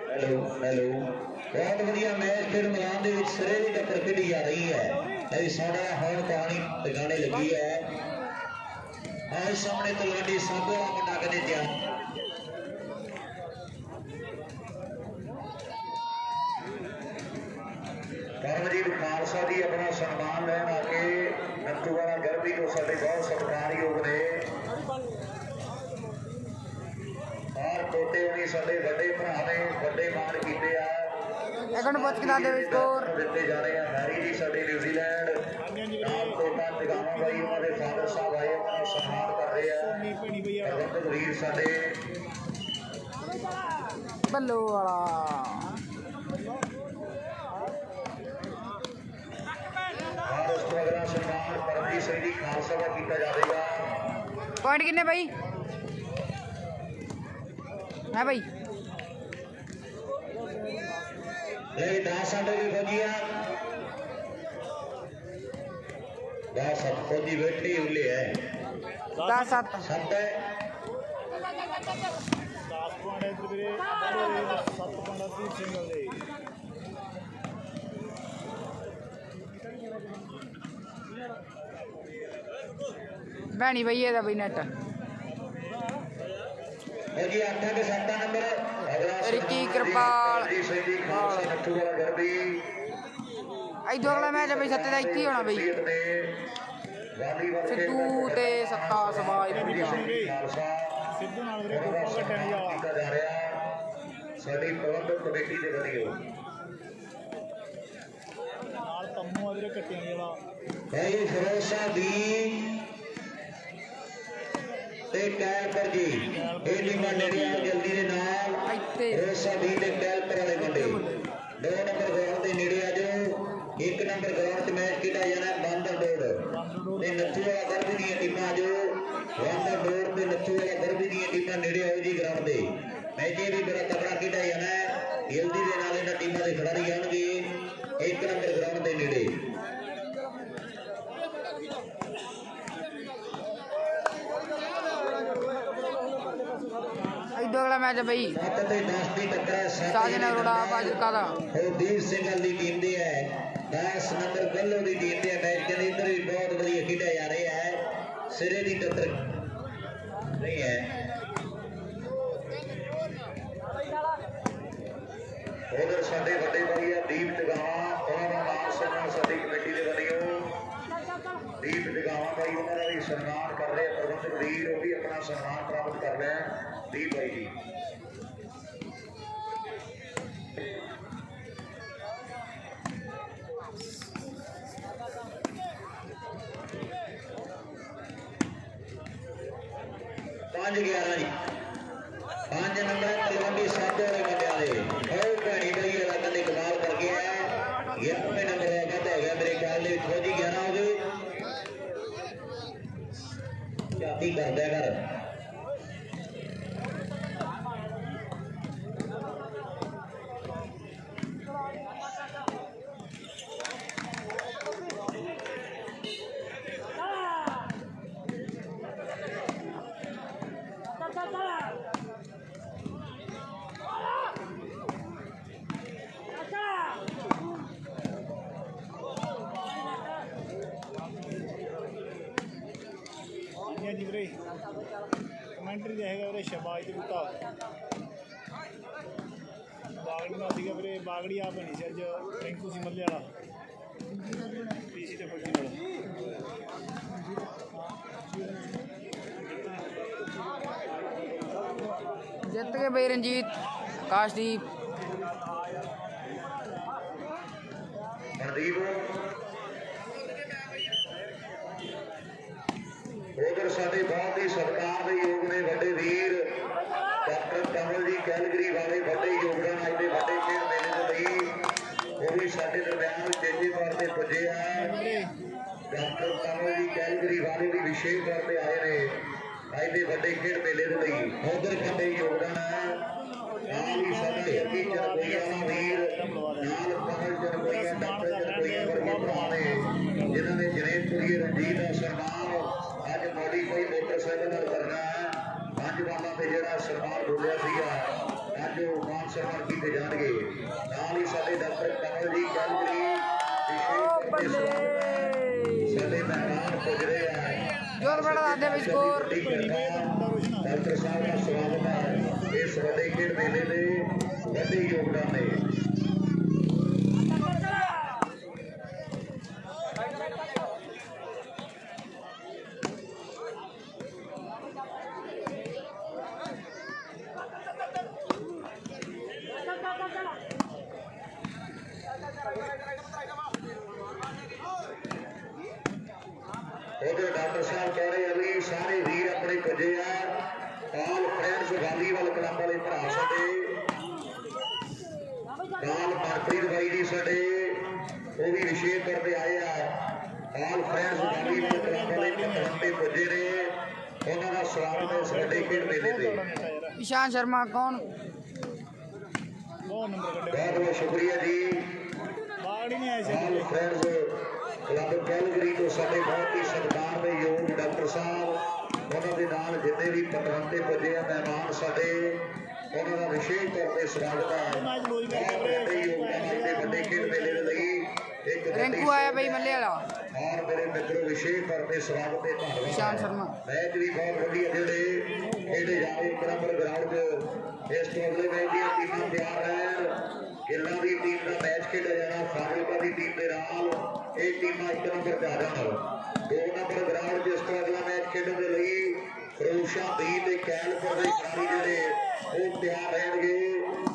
ਹੈਲੋ ਹੈਲੋ ਬਹੁਤ ਵਧੀਆ ਮੈਚ ਫਿਰ ਮੈਦਾਨ ਦੇ ਵਿੱਚ ਸਿਰੇ ਦੀ ਟੱਕਰ ਖੇਡੀ ਜਾ ਰਹੀ ਹੈ ਇਹ ਸਾਡਾ ਹੁਣ ਪਾਣੀ ਟਿਕਾਣੇ ਲੱਗੀ ਹੈ ਆਹ ਸਾਹਮਣੇ ਤਲਵੰਡੀ ਸਾਬੋ ਵਾਲਾ ਮੁੰਡਾ ਕਦੇ ਤਿਆਰ ਪਰਮਜੀਤ ਖਾਲਸਾ ਜੀ ਆਪਣਾ ਸਨਮਾਨ ਲੈਣ ਆ ਕੇ ਨੱਥੂ ਵਾਲਾ ਗਰਬੀ ਤੋਂ ਸਾਡੇ ਬਹੁਤ ਸਤਿਕਾਰਯੋਗ ਨੇ ਔਰ ਟੋਟੇ ਹੋਣੀ ਸਾਡੇ ਵੱਡੇ ਭਰਾ ਨੇ ਵੱਡੇ ਮਾਣ ਕੀਤੇ ਆ एगन बच के दादे स्कोर ਦਿੱਤੇ ਜਾ ਰਹੇ ਆ ਹੈਰੀ ਜੀ ਸਾਡੇ ਨਿਊਜ਼ੀਲੈਂਡ ਨਾਮ ਕੋਟਾ ਜਗਾਵਾ ਬਾਈ ਉਹਨਾਂ ਦੇ ਫਾਦਰ ਸਾਹਿਬ ਆਏ ਉਹਨਾਂ ਦਾ ਸਨਮਾਨ ਕਰ ਰਹੇ ਆ ਸੋਨੀ ਭੈਣੀ ਭਈਆ ਪ੍ਰਬੰਧਕ ਵੀਰ ਸਾਡੇ बल्लू वाला ਔਰ ਉਸ ਤੋਂ ਅਗਲਾ ਸਨਮਾਨ ਪਰਮਜੀਤ ਸਿੰਘ ਜੀ ਖਾਲਸਾ ਦਾ ਕੀਤਾ ਜਾਵੇਗਾ पॉइंट कितने भाई है भाई ਲੈ 10 ਸਾਡੇ ਵੀ ਫੌਜੀਆਂ 10 ਸੱਤ ਫੌਜੀ ਬੈਠੇ ਹੁਲੇ ਹੈ 10-7 ਸੱਤ ਹੈ 10 ਪੁਆਇੰਟ ਇੱਧਰ ਵੀਰੇ 7 ਪੁਆਇੰਟ ਅਰਜੀਤ ਸਿੰਘ ਦੇ भैनी भैया दा भाई नेट ਫੌਜੀ 8 ਤੇ 7 ਨੰਬਰ ਅਗਲਾ ਰਿੱਕੀ ਕਿਰਪਾਲ। ਜੀ ਸਿੰਘ ਜੀ ਖਾਲਸਾ ਨੱਥੂ ਵਾਲਾ ਗਰਬੀ इदू अगला मैच है भाई 7 का 21 होना भाई सिद्धू ते सत्ता सवाज पूजा ਸਿੱਧੂ ਨਾਲ ਵੀਰੇ ਗੋਪਾ ਘਟਣ ਵਾਲਾ ਕੀਤਾ ਜਾ ਰਿਹਾ ਸਾਡੀ ਪ੍ਰਬੰਧਕ ਕਮੇਟੀ ਦੇ ਵੱਲੋਂ ਨਾਲ ਪੰਮੂ ਆ ਵੀਰੇ ਕੱਟਿਆਂ ਵਾਲਾ ਭਾਈ ਫਿਰੋਜ਼ ਸਾਹਿਬ ਦੀ ਤੇ ਕੈਲਪਰ ਜੀ ਇਹ ਟੀਮਾਂ ਨੇੜੇ ਆ ਜਲਦੀ ਦੇ ਨਾਲ ਇੱਥੇ ਫਿਰੋਜ਼ ਸਾਹਿਬ ਦੀ ਤੇ ਕੈਲਪਰ ਵਾਲੇ ਮੁੰਡੇ 2 ਨੰਬਰ ਗਰਾਊਂਡ ਦੇ ਨੇੜੇ ਆ ਜੋ 1 ਨੰਬਰ ਗਰਾਊਂਡ 'ਚ ਮੈਚ ਖੇਡਿਆ ਜਾਣਾ ਬਾਂਦਰ ਡੋੜ ਤੇ ਨੱਥੂ ਵਾਲਾ ਗਰਬੀ ਦੀਆਂ ਟੀਮਾਂ ਜੋ ਬਾਂਦਰ ਡੋੜ ਤੇ ਨੱਥੂ ਵਾਲਾ ਗਰਬੀ ਦੀਆਂ ਟੀਮਾਂ ਨੇੜੇ ਆਓ ਜੀ ਗਰਾਊਂਡ ਦੇ ਮੈਚ ਇਹ ਵੀ ਬੜਾ ਤਕੜਾ ਖੇਡਿਆ ਜਾਣਾ ਹੈ ਜਲਦੀ ਦੇ ਨਾਲ ਇਹਨਾਂ ਟੀਮਾਂ ਦੇ ਖਿਡਾਰੀ ਆਉਣਗੇ 1 ਨੰਬਰ ਗਰਾਊਂਡ ਦੇ ਨੇੜੇ इदू अगला मैच है भाई 7 ਤੇ 10 ਦੀ ਟੱਕਰ ਹੈ साजन अरोड़ा फाजिलका दा ਦੀਪ ਸਿੰਘ ਦੀ ਟੀਮ ਦੇ ਹੈ 10 ਨੰਬਰ ਗੱਲੋ ਦੀ ਟੀਮ ਦੇ ਮੈਚ ਦੇ ਅੰਦਰ ਵੀ ਬਹੁਤ ਵਧੀਆ ਖੇਡਿਆ ਜਾ ਰਿਹਾ ਹੈ ਸਿਰੇ ਦੀ ਟੱਕਰ ਨਹੀਂ ਹੈ ਉਧਰ ਸਾਡੇ ਵੱਡੇ ਭਾਈ ਆ ਦੀਪ ਜਗਾਵਾ ਉਹਨਾਂ ਦਾ ਨਾਮ ਸਨਮਾਨ ਸਾਡੀ ਕਮੇਟੀ ਦੇ ਵੱਲੋਂ ਦੀਪ ਜਗਾਵਾ ਭਾਈ ਉਹਨਾਂ ਦਾ ਵੀ ਸਨਮਾਨ ਕਰ ਰਹੇ ਪ੍ਰਬੰਧਕ ਵੀਰ ਉਹ ਵੀ ਆਪਣਾ ਸਨਮਾਨ ਪ੍ਰਾਪਤ ਕਰ ਰਹੇ ਦੀਪ ਭਾਈ ਜੀ 5-11 जी 5 नंबर तलवंडी साधो वाले मुंडिया दे और भैणी भाई वाला कदे कमाल कर गया है 11वें नंबर का वाधा हो गया मेरे ख्याल में फौजी 11 हो गए चाती कर दिया कर जी ਵੀਰੇ ਕਮੈਂਟਰੀ ਦਾ ਹੈਗਾ ਵੀਰੇ ਸ਼ਬਾਜ ਦੇ ਬੂਟਾ ਬਾਗੜੀ ਦਾ ਸੀਗਾ ਵੀਰੇ ਬਾਗੜੀ ਆ ਬਣੀ ਸੀ ਅੱਜ ਰਿੰਕੂ ਸੀ ਮੱਲੇ ਵਾਲਾ ਪੀਸੀ ਤੇ ਫੁੱਟੀ ਨਾਲ ਜਿੱਤ ਗਏ ਬਈ ਰਣਜੀਤ ਆਕਾਸ਼ਦੀਪ ਮਨਦੀਪ ਉਧਰ ਸਾਡੇ ਬਹੁਤ ਹੀ ਸਤਿਕਾਰ ਦੇ ਯੋਗ ਨੇ ਵੱਡੇ ਵੀਰ ਡਾਕਟਰ ਕਮਲ ਜੀ ਕੈਲਗਰੀ ਵਾਲੇ ਵੱਡੇ ਯੋਗਦਾਨ ਅੱਜ ਦੇ ਵੱਡੇ ਖੇਡ ਮੇਲੇ ਦੇ ਲਈ ਉਹ ਵੀ ਸਾਡੇ ਦਰਮਿਆਨ ਤੇਜ਼ੀ ਤੌਰ ਤੇ ਪੁੱਜੇ ਆ ਡਾਕਟਰ ਕਮਲ ਜੀ ਕੈਲਗਰੀ ਵਾਲੇ ਵੀ ਵਿਸ਼ੇਸ਼ ਤੌਰ ਤੇ ਆਏ ਨੇ ਅੱਜ ਦੇ ਵੱਡੇ ਖੇਡ ਮੇਲੇ ਦੇ ਲਈ ਉਧਰ ਵੱਡੇ ਯੋਗਦਾਨ ਹੈ ਨਾਲ ਹੀ ਸਾਡੇ ਟੀਚਰ ਕੋਈ ਆਣਾ ਵੀਰ ਨਾਲ ਕਮਲ ਜੀ ਕੋਈ ਡਾਕਟਰ ਕੋਈ ਵਰਗੇ ਭਰਾ ਨੇ ਜਿਨ੍ਹਾਂ ਨੇ ਜਨੇਪੁਰੀ ਰਣਜੀਤ ਦਾ ਸਨਮਾਨ ਅੱਜ ਮੋਡੀਫਾਈ ਮੋਟਰਸਾਈਕਲ ਨਾਲ ਕਰਨਾ ਹੈ 5 ਬਾਲਾਂ ਤੇ ਜਿਹੜਾ ਸਨਮਾਨ ਬੋਲਿਆ ਸੀਗਾ ਅੱਜ ਉਹ ਮਾਨ ਸਨਮਾਨ ਕੀਤੇ ਜਾਣਗੇ ਨਾਲ ਹੀ ਸਾਡੇ ਡਾਕਟਰ ਕਮਲ ਜੀ ਕੈਲਗਰੀ ਸਾਡੇ ਮਹਿਮਾਨ ਪੁੱਜ ਰਹੇ ਆ ਜੋਰ ਬੜਾ ਦੱਸਦੇ ਬਈ ਸਕੋਰ ਡਾਕਟਰ ਸਾਹਿਬ ਦਾ ਸਵਾਗਤ ਹੈ ਇਸ ਵੱਡੇ ਖੇਡ ਮੇਲੇ ਦੇ ਵੱਡੇ ਯੋਗਦਾਨ ਨੇ ਉਹਦੇ ਡਾਕਟਰ ਸਾਹਿਬ ਕਹਿ ਰਹੇ ਆ ਵੀ ਸਾਰੇ ਵੀਰ ਆਪਣੇ ਪੁੱਜੇ ਆ ਆਲ ਫਰੈਂਡਸ ਵਾਲੀਬਾਲ ਕਲੱਬ ਵਾਲੇ ਭਰਾ ਸਾਡੇ ਕਾਲ ਮਨਪ੍ਰੀਤ ਬਾਈ ਜੀ ਸਾਡੇ ਉਹ ਵੀ ਵਿਸ਼ੇਸ਼ ਕਰਦੇ ਆਏ ਆ ਆਲ ਫਰੈਂਡਸ ਵਾਲੀਬਾਲ ਕਲੱਬ ਵਾਲੇ ਭਰਾ ਤੇ ਪੁੱਜੇ ਨੇ ਉਹਨਾਂ ਦਾ ਸਵਾਗਤ ਹੈ ਇਸ ਵੱਡੇ ਖੇਡ ਮੇਲੇ ਤੇ ਈਸ਼ਾਨ ਸ਼ਰਮਾ ਕੌਣ ਬਹੁਤ ਨੰਬਰ ਕੱਢਿਆ ਬਹੁਤ ਬਹੁਤ ਸ਼ੁਕਰੀਆ ਜੀ ਬਾਗੜੀ ਨਹੀਂ ਆਏ ਸੀ ਆਲ ਫਰੈਂਡਸ ਕਲੱਬ ਕੈਲਗਰੀ ਤੋਂ ਸਾਡੇ ਬਹੁਤ ਹੀ ਸਤਿਕਾਰ ਦੇ ਯੋਗ ਡਾਕਟਰ ਸਾਹਿਬ ਉਹਨਾਂ ਦੇ ਨਾਲ ਜਿੰਨੇ ਵੀ ਪਤਵੰਤੇ ਪੁੱਜੇ ਆ ਮਹਿਮਾਨ ਸਾਡੇ ਉਹਨਾਂ ਦਾ ਵਿਸ਼ੇਸ਼ ਤੌਰ ਤੇ ਸਵਾਗਤ ਹੈ ਵੱਡੇ ਖੇਡ ਮੇਲੇ ਦੇ ਲਈ ਇੱਕ ਰਿੰਕੂ ਆਇਆ ਬਈ ਮੱਲੇ ਵਾਲਾ ਔਰ ਮੇਰੇ ਮਿੱਤਰੋ ਵਿਸ਼ੇਸ਼ ਤੌਰ ਤੇ ਸਵਾਗਤ ਤੇ ਧੰਨਵਾਦ ਈਸ਼ਾਨ ਸ਼ਰਮਾ ਮੈਚ ਵੀ ਬਹੁਤ ਵਧੀਆ ਜਿਹੜੇ ਖੇਡੇ ਜਾ ਰਹੇ ਇੱਕ ਨੰਬਰ ਗਰਾਊਂਡ 'ਚ ਇਸ ਟੂਰਨਾਮੈਂਟ ਦੀਆਂ ਟੀਮਾਂ ਤਿਆਰ ਰਹਿਣ ਗਿੱਲਾਂ ਦੀ ਟੀਮ ਦਾ ਮੈਚ ਖੇਡਿਆ ਜਾਣਾ ਫਾਜ਼ਿਲਕਾ ਦੀ ਟੀਮ ਦੇ ਨਾਲ ਇਹ ਟੀਮਾਂ ਇੱਕ ਨੰਬਰ ਤੇ ਆ ਜਾਣ 2 ਨੰਬਰ ਗਰਾਊਂਡ ਜਿਸ ਤੋਂ ਅਗਲਾ ਮੈਚ ਖੇਡਣ ਦੇ ਲਈ ਫਰੂਸ਼ਾ ਦੀ ਤੇ ਕੈਲਪੁਰ ਦੇ ਖਿਡਾਰੀ ਜਿਹੜੇ ਉਹ ਤਿਆਰ ਰਹਿਣਗੇ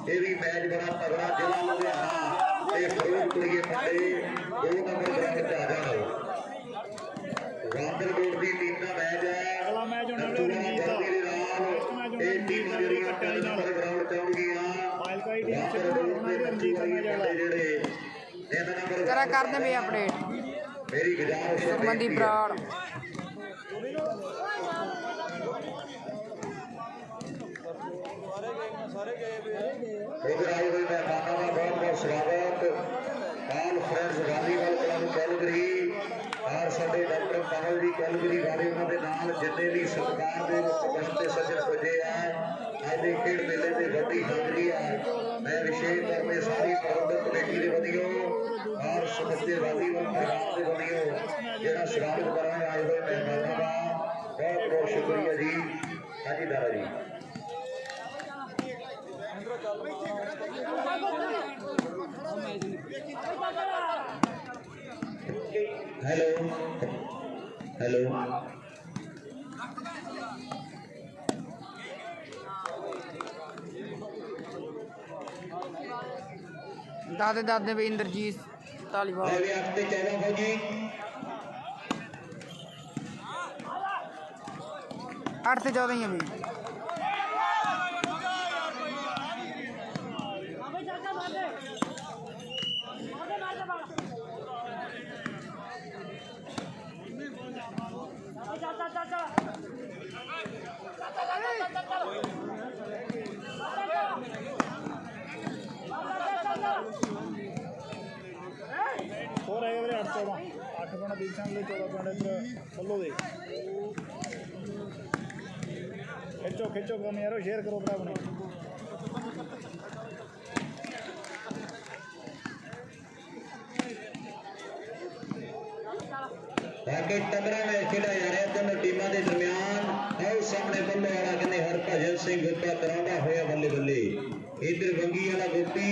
ਇਹ ਵੀ ਮੈਚ ਬੜਾ ਤਗੜਾ ਜ਼ਿਲ੍ਹਾ ਲੁਧਿਆਣਾ ਤੇ ਫਰੂਖਪੁਰੀਏ ਪੱਡੇ 2 ਨੰਬਰ ਗਰਾਊਂਡ ਤੇ ਆ ਜਾਣ ਵਾਂਦਰਗੋੜ ਦੀ ਟੀਮ ਦਾ ਮੈਚ ਹੈ ਅਗਲਾ ਮੈਚ ਹੋਣਾ ਦੇ ਨਾਲ ਇਹ ਟੀਮਾਂ ਜਿਹੜੀਆਂ 3 ਨੰਬਰ ਗਰਾਊਂਡ ਤੇ ਆਉਣਗੀਆਂ ਮਾਇਲਕਾਈ ਟੀਮ ਸਿੱਧੂ ਹੋਣਾ ਰਣਜੀਤ ਕਰਨਾ ਜਾਣਾ ਜਿਹੜੇ 3 ਨੰਬਰ ਕਰਾ ਕਰਦੇ ਬਈ ਅਪਡੇਟ ਮੇਰੀ ਗੁਜ਼ਾਰਿਸ਼ ਹੈ ਸੁਖਮਨਦੀਪ ਬਰਾੜ ਉਧਰ ਆਏ ਹੋਏ ਮਹਿਮਾਨਾਂ ਦਾ ਬਹੁਤ ਬਹੁਤ ਸਵਾਗਤ ਆਲ ਫਰੈਂਡਸ ਵਾਲੀਬਾਲ ਕਲੱਬ ਕੈਲਗਰੀ ਔਰ ਸਾਡੇ ਡਾਕਟਰ ਕਮਲ ਜੀ ਕੈਲਗਰੀ ਵਾਲੇ ਉਹਨਾਂ ਦੇ ਨਾਲ ਜਿੰਨੇ ਵੀ ਸਤਿਕਾਰ ਦੇ ਵਿੱਚ ਬਸਤੇ ਸੱਜਣ ਪੁੱਜੇ ਆ ਅੱਜ ਦੇ ਖੇਡ ਮੇਲੇ ਤੇ ਵੱਡੀ ਹਾਜ਼ਰੀ ਹੈ ਮੈਂ ਵਿਸ਼ੇਸ਼ ਤੌਰ ਤੇ ਸਾਰੀ ਪ੍ਰਬੰਧਕ ਕਮੇਟੀ ਦੇ ਵਧੀਓ ਔਰ ਸਮੁੱਚੇ ਵਾਲੀਬਾਲ ਪਰਿਵਾਰ ਦੇ ਵਧੀਓ ਜਿਹੜਾ ਸਵਾਗਤ ਕਰਨ ਆਏ ਹੋਏ ਮਹਿਮਾਨਾਂ ਦਾ ਬਹੁਤ ਬਹੁਤ ਸ਼ੁਕਰੀਆ ਜੀ ਹਾਂਜੀ ਦਾਰਾ ਜੀ हेलो हेलो दादे दादे भी इंद्रजीत तालीबान हफ्ते 14 फौजी 8 ਤੇ 14 ਹੀ ਆ ਬਈ। ਹੋਰ ਹੈਗੇ ਵੀਰੇ 8 14 8 ਪੁਆਇੰਟ ਦੀਪ ਸਿੰਘ ਦੇ 14 ਪੁਆਇੰਟ ਇੱਧਰ ਬੱਲੋ ਦੇ। ਖਿੱਚੋ ਕੰਮ ਯਾਰੋ, ਸ਼ੇਅਰ ਕਰੋ ਭਰਾ ਆਪਣੇ। बाकी तगड़ा मैच खेला जा रहा है दोनों टीमों के दरमियान। और सामने बल्ले वाला कहते हरभजन सिंह गुप्ता करांदा होया बल्ले बल्ले। इधर वंगी वाला गोपी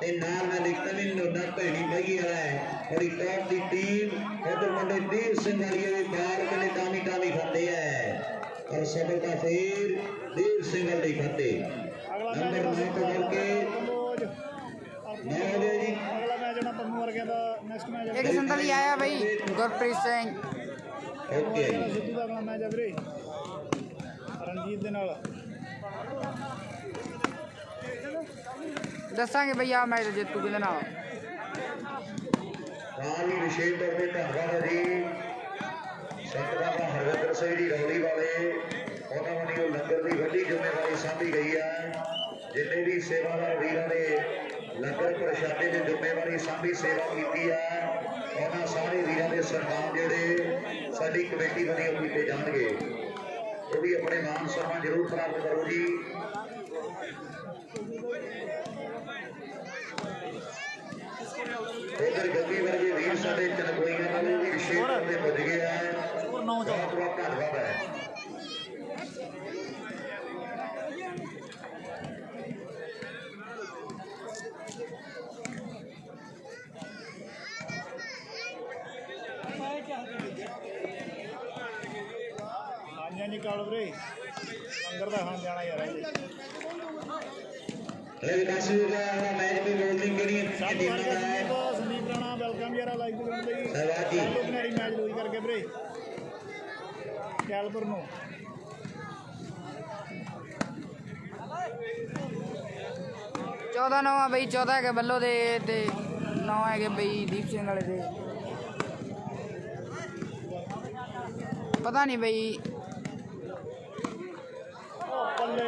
ते नाल में दिखता नहीं नोना भैनी बगी वाला है। और टॉप की टीम उधर मुंडे देव सिंह वाली भी बाल के टामी खाते हैं। और सफलता फिर देव सिंह वाली खाते। नंबर 9 को करके 9 हो गया जी। ਅਗਲਾ ਮੈਚ ਜਿਹੜਾ ਪੰਮੂ ਵਰਗਿਆਂ ਦਾ ਨੈਕਸਟ ਮੈਚ ਇੱਕ ਸੰਦਲੀ ਆਇਆ ਬਈ ਗੁਰਪ੍ਰੀਤ ਸਿੰਘ। ओके ਸਿੱਧੂ ਦਾ ਅਗਲਾ ਮੈਚ ਹੈ ਵੀਰੇ ਰਣਜੀਤ ਦੇ ਨਾਲ। ਦੱਸਾਂਗੇ ਬਈ ਆ ਮੈਚ ਜਿੱਤੂ ਕਿਹਦੇ ਨਾਲ। हाँ जी विशेष तौर पर धन्यवाद है जी संत बाबा हरविंदर सिंह जी रौली वाले। उन्होंने वो लंगर की वड्डी जिम्मेवारी सांभी गई है। जिन्हें भी सेवादार वीरों ने लंगर प्रशादे की जिम्मेवारी सांभी सेवा की है। उन्होंने सारे वीरों के सन्मान जोड़े साड़ी कमेटी बनी किए जाएंगे। वो भी अपने मान सम्मान जरूर प्राप्त करो जी। उधर गद्दी वर्गे वीर साडे चनकोइयां वाले भी विशेष तौर पे पुज गए हैं। बहुत बहुत धन्यवाद है। ਹਾਂਜੀ ਨਿਕਾਲ ਵੀਰੇ ਲੰਗਰ ਦਾ ਖਾਣ ਜਾਣਾ ਯਾਰ ਇਹਦੇ। मैच में बॉलिंग करी ਸੰਦੀਪ ਰਾਣਾ ਵੈਲਕਮ ਯਾਰਾ ਲਾਈਵ ਦੇ ਲਈ ਕੈਲਪਰ ਮੈਚ ਲੂਜ਼ ਕਰਕੇ ਵੀਰੇ ਕੈਲਪਰ ਨੂੰ। चौदह 9 ਆ ਬਈ। 14 ਹੈਗੇ ਬੱਲੋ ਦੇ ਤੇ 9 ਹੈਗੇ ਬਈ ਦੀਪ ਸਿੰਘ ਵਾਲੇ ਦੇ। ਪਤਾ ਨਹੀਂ ਬਈ ਪੱਲੇ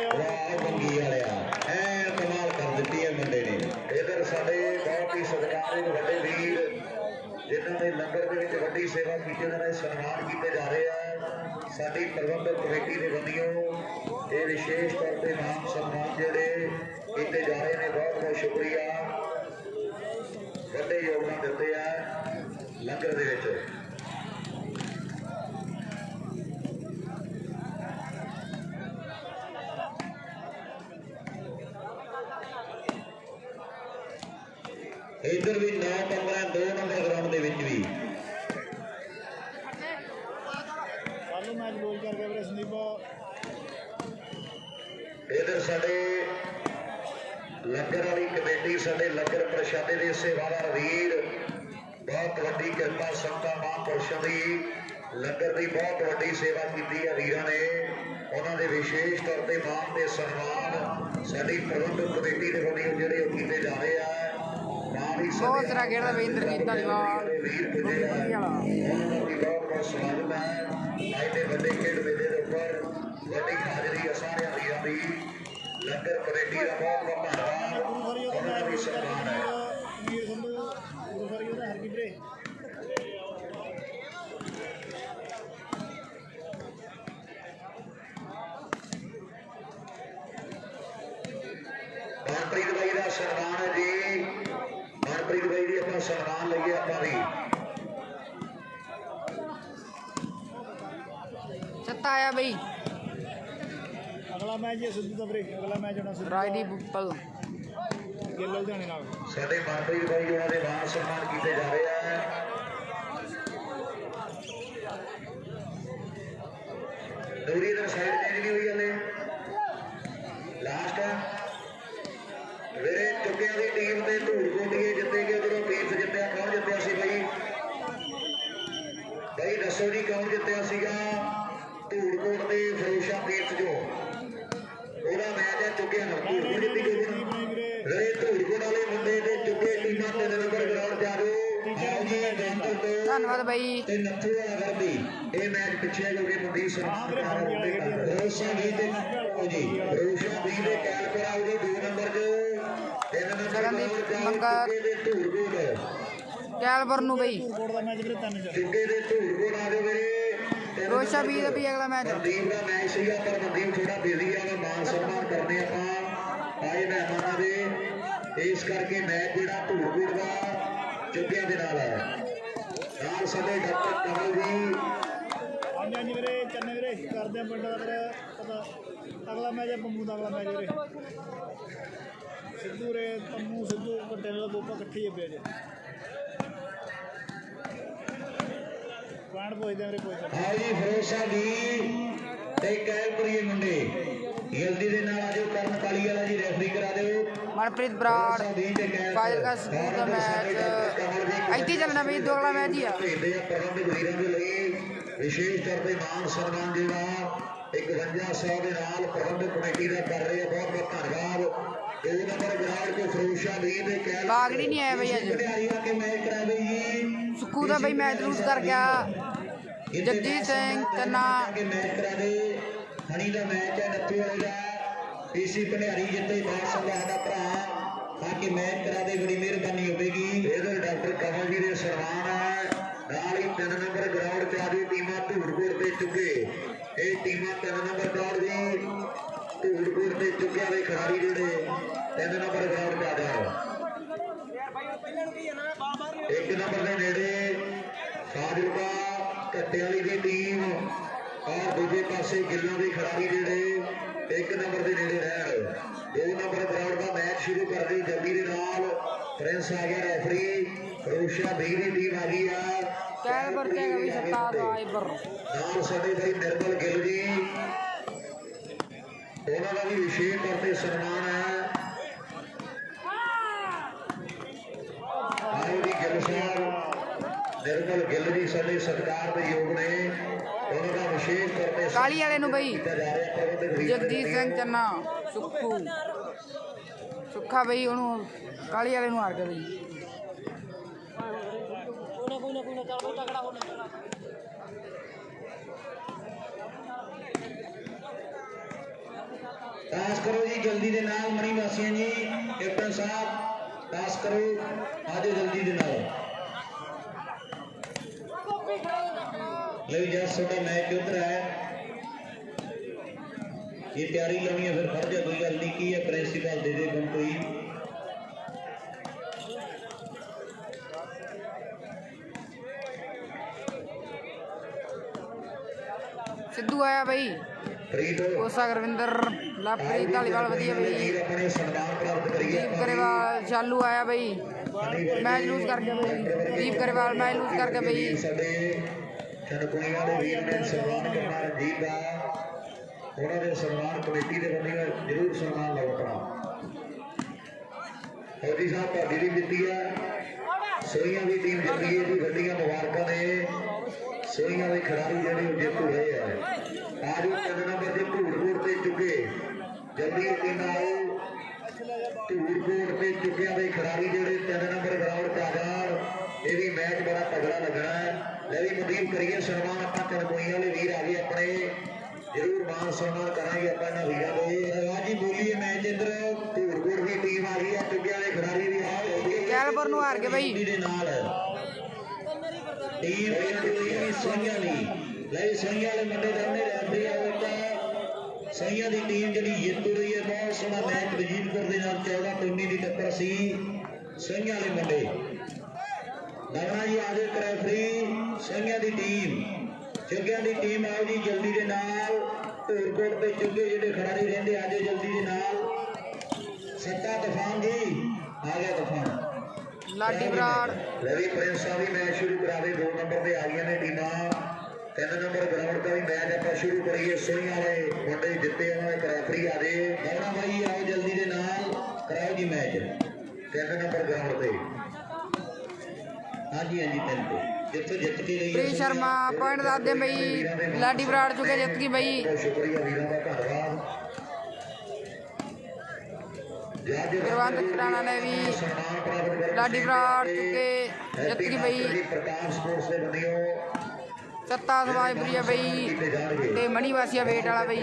बंगी वाले कमाल कर दी है मुंडे ने। इधर साडे बहुत ही सत्कारयोग वड्डे वीर जिन्हों ने लंगर के विच वड्डी सेवा की सन्मान किए जा रहे हैं। साडी प्रबंधक कमेटी के बनियो ये विशेष तौर पर नाम सम्मान जोड़े किए जा रहे हैं। बहुत बहुत शुक्रिया। वड्डे योगदान दिते हैं लंगर दे विच। इधर भी 9 15 2 नंबर ग्राउंड के विच भी ਸਾਨੂੰ ਮੈਚ ਲੂਜ਼ ਕਰਕੇ ਵੀਰੇ ਸੰਦੀਪ। इधर साडे लंगर वाली कमेटी साडे लंगर प्रशादे के सेवादार वीर बहुत वड्डी कृपा संतां महापुरुषों की लंगर की बहुत वड्डी सेवा की है वीरां ने। उन्होंने विशेष तौर पर मान के सन्मान साडी प्रबंधक कमेटी के बनी ਜਿਹੜੇ ਕੀਤੇ जा रहे हैं। ਬਹੁਤ ਸਾਰਾ ਖੇਡਦਾ ਬਈ ਇੰਦਰਜੀਤ ਧਾਲੀਵਾਲ ਵਾਲਾ। बहुत बहुत स्वागत है आज के बड़े खेड मेले के उपर बड़ी हाजरी है सारे वीरों की। लंगर कमेटी का बहुत बहुत धन्यवाद। उन्होंने भी सम्मान है। ਵੀਰ ਸੰਧੂ ਗੁਰੂਫਰੀ ਉਹਦਾ ਹਰਕੀ ਵੀਰੇ। मनप्रीत भाई का सम्मान है जी। मनप्रीत भाई जी अपना सम्मान लईए आप भी। ਚੱਤਾ ਆਇਆ ਬਈ ਅਗਲਾ ਮੈਚ ਹੈ ਸਿੱਧੂ ਦਾ ਵੀਰੇ। ਅਗਲਾ ਮੈਚ ਹੋਣਾ ਸਿੱਧੂ ਰਾਜਦੀਪ ਉੱਪਲ ਗਿੱਲ ਲੁਧਿਆਣੇ ਨਾਲ। साडे मनप्रीत भाई जी उन्होंने मान सम्मान किए जा रहे हैं। दूरी इधर साइड चेंज नहीं हुई हले लास्ट मेरे चुकिया की टीम ने धूड़ कोटिए जिते गए। जो तीर्थ जितया कौन जितया सी भाई भाई दसो जी कौन जितया सीगा। धूड़कोट के फिरोशा ਤੇ ਆ ਜਾਓ ਜੀ ਗੰਦਰ ਤੋਂ ਧੰਨਵਾਦ ਬਾਈ। ਤੇ ਨੱਥੂ ਵਾਲਾ ਗਰਦੀ ਇਹ ਮੈਚ ਪਿੱਛੇ ਕਿਉਂਕਿ ਮਨਦੀਪ ਸਿੰਘ ਰੋਸ਼ਨ ਵੀ ਤੇ ਜੀ ਰੋਸ਼ਨ ਵੀ ਦੇ ਕੈਲਪਰ ਆਉ ਜੀ 2 ਨੰਬਰ 'ਚ 3 ਨੰਬਰ ਮੰਗਾ ਦੇ ਧੂਰਗੋੜ ਕੈਲਬਰ ਨੂੰ ਬਈ ਕੋਟ ਦਾ ਮੈਚ ਵੀਰੇ 3-4 ਚੁੱਕੇ ਦੇ ਧੂਰਗੋੜ ਆ ਜਾਓ ਵੀਰੇ। ਰੋਸ਼ਾ ਵੀ ਦਾ ਵੀ ਅਗਲਾ ਮੈਚ ਮਨਦੀਪ ਦਾ ਮੈਚ ਸੀਗਾ ਪਰ ਮਨਦੀਪ ਥੋੜਾ ਬਿਜ਼ੀ ਆ ਮਾਨ ਸਨਮਾਨ ਕਰਦੇ ਆਪਾਂ ਆਏ ਮਹਿਮਾਨਾਂ ਦੇ ਇਸ ਕਰਕੇ ਮੈਚ ਜਿਹੜਾ ਧੂਰਗੋੜ ਦਾ ਚੁੱਕਿਆਂ ਦੇ ਨਾਲ ਹੈ ਨਾਲ ਸਾਡੇ ਡਾਕਟਰ ਕਮਲ ਜੀ। ਹਾਂਜੀ ਵੀਰੇ ਚੰਨੇ ਵੀਰੇ ਕਰਦੇ ਆ ਪਿੰਡ ਦਾ ਵੀਰੇ ਪਤਾ ਅਗਲਾ ਮੈਚ ਹੈ ਪੰਮੂ ਦਾ ਅਗਲਾ ਮੈਚ ਵੀਰੇ ਸਿੱਧੂ ਰੇ ਪੰਮੂ ਸਿੱਧੂ ਵੱਡੇ ਨਾਲ ਦੋਪਾ ਇਕੱਠੇ ਹੀ ਪਿਆ ਜੇ ਪੁਆਇੰਟ ਪੁੱਛਦੇ ਵੀਰੇ ਪੁੱਛਦੇ ਹਾਂ ਜੀ ਫਰੋਸ਼ਾ ਵੀ ਤੇ ਕੈਲਪਰੀਏ ਮੁੰਡੇ ਜਲਦੀ ਦੇ ਨਾਲ ਆਜੋ ਕਰਨ ਕਾਲੀ ਵਾਲਾ ਜੀ ਰੈਫਰੀ ਕਰਾ ਦਿਓ। ਮਨਪ੍ਰੀਤ ਬਰਾੜ ਫਾਜ਼ਿਲਕਾ ਸਕੂਲ ਦਾ ਮੈਚ ਇੱਥੇ ਚੱਲਣਾ ਬਈ ਦੋ ਅਗਲਾ ਮੈਚ ਹੀ ਆ। ਭੇਜਦੇ ਆ ਪ੍ਰਬੰਧਕ ਵੀਰਾਂ ਦੇ ਲਈ ਵਿਸ਼ੇਸ਼ ਤੌਰ ਤੇ ਮਾਨ ਸਨਮਾਨ ਜਿਹੜਾ 5100 ਦੇ ਨਾਲ ਪ੍ਰਬੰਧਕ ਕਮੇਟੀ ਦਾ ਕਰ ਰਹੇ ਆ ਬਹੁਤ ਬਹੁਤ ਧੰਨਵਾਦ। 2 ਨੰਬਰ ਗਰਾਊਂਡ ਤੇ ਫਰੋਸ਼ਾ ਵੀ ਤੇ ਕੈਲ ਬਾਗੜੀ ਨਹੀਂ ਆਇਆ ਬਈ ਅੱਜ ਖਿਡਾਰੀ ਆ ਕੇ ਮੈਚ ਕਰਾ ਦੇ ਜੀ ਸੁੱਖੂ ਦਾ ਬਈ ਮੈਚ ਲੂਜ਼ ਕਰ ਗਿਆ ਜਗਜੀਤ ਸਿੰਘ ਚੰਨਾ ਕੇ ਮੈਚ ਕਰਾ ਦੇ ਹਣੀ ਦਾ ਮੈਚ ਹੈ ਨੱਥੂ ਵਾਲੇ ਦਾ ਪੀਸੀ ਭੰਡਾਰੀ ਜਿੱਤੇ ਬਾਤ ਸੰਭਾ ਦਾ ਭਰਾ ਆ ਕੇ ਮੈਚ ਕਰਾ ਦੇ ਬੜੀ ਮਿਹਰਬਾਨੀ ਹੋਵੇਗੀ। ਇਹਦੇ ਡਾਕਟਰ ਕਮਲ ਜੀ ਦੇ ਸਨਮਾਨ ਹੈ ਨਾਲ ਹੀ 3 ਨੰਬਰ ਗਰਾਊਂਡ ਤੇ ਆਦੀ ਟੀਮਾਂ ਧੂੜਕੋਟ ਤੇ ਚੁੱਕੇ ਇਹ ਟੀਮਾਂ 3 ਨੰਬਰ ਗਰਾਊਂਡ ਦੀ ਧੂੜਕੋਟ ਤੇ ਚੁੱਕਿਆ ਦੇ ਖਿਡਾਰੀ ਜਿਹੜੇ 3 ਨੰਬਰ ਗਰਾਊਂਡ ਤੇ ਆ ਜਾਓ। 1 ਨੰਬਰ ਦੇ ਨੇੜੇ ਫਾਜ਼ਿਲਕਾ ਕੱਟੇ ਵਾਲੀ ਦੀ ਟੀਮ ਔਰ ਦੂਜੇ ਪਾਸੇ ਗਿੱਲਾਂ ਦੇ ਖਿਡਾਰੀ ਜਿਹੜੇ 1 ਨੰਬਰ ਦੇ ਨੇੜੇ ਰਹਿਣ। 2 ਨੰਬਰ ਗਰਾਊਂਡ ਦਾ ਮੈਚ ਸ਼ੁਰੂ ਕਰਦੇ ਜਲਦੀ ਦੇ ਨਾਲ ਪ੍ਰਿੰਸ ਆ ਗਿਆ ਰੈਫਰੀ ਰੋਸ਼ਾ ਵੀ ਦੀ ਟੀਮ ਆ ਗਈ ਆ ਕੈਲਬਰ ਤੇ ਵੀ ਸੱਤਾ ਰਾਇਬਰ ਨਾਲ ਸਾਡੇ ਭਾਈ ਨਿਰਮਲ ਗਿੱਲ ਜੀ ਉਹਨਾਂ ਦਾ ਵੀ ਵਿਸ਼ੇਸ਼ ਤੌਰ ਤੇ ਸਨਮਾਨ ਹੈ। ਆਓ ਜੀ ਗਿੱਲ ਸਾਹਿਬ ਨਿਰਮਲ ਗਿੱਲ ਜੀ ਸਾਡੇ ਸਤਿਕਾਰ ਦੇ ਯੋਗ ਨੇ ਉਹਨਾਂ ਦਾ ਵਿਸ਼ੇਸ਼ ਤੌਰ ਤੇ ਕਾਲੀ ਵਾਲੇ ਨੂੰ ਬਈ ਕੀਤਾ ਜਾ ਰਿਹਾ ਪ੍ਰਬੰਧਕ ਵੀਰਾਂ ਦੇ ਜਗਜੀਤ ਸਿੰਘ ਚੰਨਾ ਸੁੱਖੂ ਸੁੱਖਾ ਬਈ ਉਹਨੂੰ ਕਾਲੀ ਵਾਲੇ ਨੂੰ ਹਾਰ ਗਿਆ ਬਈ ਟਾਸ ਕਰੋ ਜੀ ਜਲਦੀ ਦੇ ਨਾਲ ਮਣੀ ਵਾਸੀਆਂ ਜੀ ਕੈਪਟਨ ਸਾਹਿਬ ਟਾਸ ਕਰੋ ਆਜੋ ਜਲਦੀ ਦੇ ਨਾਲ ਲਈ ਜਸ ਤੁਹਾਡਾ ਮੈਚ ਉਧਰ ਹੈ ਇਹ ਤਿਆਰੀ ਲਾਉਣੀ ਹੈ ਫਿਰ ਖੜ ਜਾ ਕੋਈ ਗੱਲ ਨਹੀਂ ਕੀ ਹੈ ਪ੍ਰਿੰਸੀਪਲ ਦੇ ਦੇ ਗੁੰਮ ਕੋਈ ਸਿੱਧੂ ਆਇਆ ਬਈ ਫਰੀਦ ਕੋਸਾ ਗੁਰਵਿੰਦਰ ਲਵਪ੍ਰੀਤ ਢਾਲੀਵਾਲ ਵਧੀਆ ਬਈ ਵੀਰ ਆਪਣੇ ਸਨਮਾਨ ਪ੍ਰਾਪਤ ਕਰੀਏ ਦੀਪ ਗਰੇਵਾਲ ਚਾਲੂ ਆਇਆ ਬਈ ਮੈਚ ਲੂਜ਼ ਕਰ ਗਿਆ ਬਈ ਦੀਪ ਗਰੇਵਾਲ ਮੈਚ ਲੂਜ਼ ਕਰ ਗਿਆ ਬਈ ਸਾਡੇ ਚੰਨਪੁਰੀਆਂ ਦੇ ਵੀਰ ਨੇ ਸਨਮਾਨ ਕਰਨਾ ਰਣਜੀਤ ਦਾ ਉਹਨਾਂ ਦੇ ਸਨਮਾਨ ਕਮੇਟੀ ਦੇ ਬੰਦੇ ਜ਼ਰੂਰ ਸਨਮਾਨ ਲਓ ਆਪਣਾ ਫੌਜੀ ਸਾਹਿਬ ਤੁਹਾਡੀ ਵੀ ਜਿੱਤੀ ਹੈ ਸੋਈਆਂ ਦੀ ਟੀਮ ਜਿੱਤੀ ਹੈ ਜੀ ਵੱਡੀਆਂ ਮੁਬਾਰਕਾਂ ਨੇ ਸੋਈਆਂ ਦੇ ਖਿਡਾਰੀ ਜਿਹੜੇ ਜਿੱਤ ਹੋਏ ਆ ਆਜੋ 3 ਨੰਬਰ ਦੇ ਧੂੜਕੋਟ ਤੇ ਚੁੱਕੇ ਜਲਦੀ ਟੀਮ ਆਓ ਧੂੜਕੋਟ ਤੇ ਚੁੱਕਿਆਂ ਦੇ ਖਿਡਾਰੀ ਜਿਹੜੇ 3 ਨੰਬਰ ਗਰਾਊਂਡ ਤੇ ਆ ਜਾਣ ਇਹ ਵੀ ਮੈਚ ਬੜਾ ਤਗੜਾ ਲੱਗਣਾ ਹੈ। ਲੈ ਵੀ ਮਨਦੀਪ ਕਰੀਏ ਸਨਮਾਨ ਆਪਾਂ ਚੰਨਪੁਰੀਆਂ ਵਾਲੇ ਵੀਰ ਆ ਗਏ ਆਪਣੇ ਜ਼ਰੂਰ ਮਾਨ ਸਨਮਾਨ ਕਰਾਂਗੇ ਆਪਾਂ ਇਹਨਾਂ ਵੀਰਾਂ ਦੇ ਰਾਜੀ ਬੋਲੀਏ ਮੈਚ ਇੰਦਰ ਧੂੜਕੋਟ ਦੀ ਟੀਮ ਆ ਗਈ ਹੈ ਚੁੱਕਿਆਂ ਦੇ ਖਿਡਾਰੀ ਵੀ ਆ ਗਏ ਕੈਲਬਰ ਨੂੰ ਹਾਰ ਕੇ ਬਈ ਦੇ ਨਾਲ ਟੀਮ ਸੋਈਆਂ ਦੀ ਲੈ ਸੋਈਆਂ ਵਾਲੇ ਮੁੰਡੇ ਦਾ ਉਹਨੇ ਰੈਫਰੀ ਆ ਦਿੱਤਾ ਸੋਈਆਂ ਦੀ ਟੀਮ ਜਿਹੜੀ ਜਿੱਤ ਰਹੀ ਹੈ ਬਹੁਤ ਸੋਹਣਾ ਮੈਚ ਵਜੀਦਪੁਰ ਦੇ ਨਾਲ 14-19 ਦੀ ਟੱਕਰ ਸੀ ਸੋਈਆਂ ਵਾਲੇ ਮੁੰਡੇ ਨਵਨਾ ਜੀ ਆਦੇ ਰੈਫਰੀ ਸੋਈਆਂ ਦੀ ਟੀਮ ਚੁੱਕਿਆਂ ਦੀ ਟੀਮ ਆਓ ਜੀ ਜਲਦੀ ਦੇ ਨਾਲ ਧੂੜਕੋਟ ਤੇ ਚੁੱਕੇ ਜਿਹੜੇ ਖਿਡਾਰੀ ਰਹਿੰਦੇ ਆਜੋ ਜਲਦੀ ਦੇ ਨਾਲ ਸੱਤਾ ਤੂਫਾਨ ਜੀ ਆ ਗਿਆ ਤੂਫਾਨ ਲਾਡੀ ਬਰਾੜ ਲਵੀ ਪ੍ਰਿੰਸ ਆ ਵੀ ਮੈਚ ਸ਼ੁਰੂ ਕਰਾਵੇ 2 ਨੰਬਰ ਤੇ ਆ ਗਈਆਂ ਨੇ ਟੀਮਾਂ 3 ਨੰਬਰ ਗਰਾਊਂਡ ਦਾ ਵੀ ਮੈਚ ਆਪਾਂ ਸ਼ੁਰੂ ਕਰੀਏ ਸੋਈਆਂ ਵਾਲੇ ਮੁੰਡੇ ਜਿੱਤੇ ਉਹਨਾਂ ਦੇ ਰੈਫਰੀ ਆ ਦੇ ਨਵਨਾ ਭਾਈ ਆਓ ਜਲਦੀ ਦੇ ਨਾਲ ਕਰਾਓ ਜੀ ਮੈਚ 3 ਨੰਬਰ ਗਰਾਊਂਡ ਤੇ ਹਾਂਜੀ ਹਾਂਜੀ 3 ਤੇ ਜਿੱਥੇ ਜਿੱਤ ਕੇ ਗਈ ਪ੍ਰੀ ਸ਼ਰਮਾ ਪੁਆਇੰਟ ਦੱਸਦੇ ਬਈ ਲਾਡੀ ਬਰਾੜ ਚੁੱਕੇ ਜਿੱਤ ਗਈ ਬਈ ਬਹੁਤ ਸ਼ੁਕਰੀਆ ਵੀਰਾਂ ਦਾ ਧੰਨਵਾਦ गुरवंत खराना ने भी लाडी बराड़ चुके जित गई बई सत्ता सवाज प्रिया बई ते मणि वासिया वेट वाला बई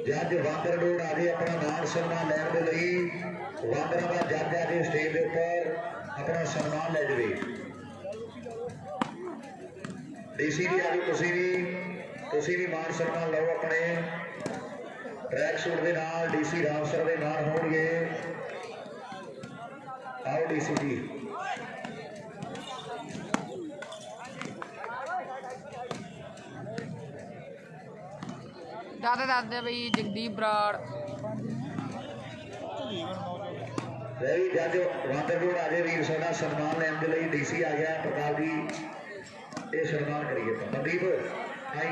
जज वांदर रोड आ गए अपना मान सम्मान लैण दे लई वांदर दा जज आ गए स्टेज दे उपर अपना सम्मान ले जावे डीसी भी आ गए तुसी भी मान सम्मान लो अपने ट्रैक सूट दे नाल डीसी रामसर दे नाल होणगे आओ डीसी जी दादा बई जगदीप बराड़ रही जज वांदर रोड आ गए वीर साडा सम्मान लैण दे लई डीसी आ गया प्रताप जी ये सम्मान करिए मनदीप आई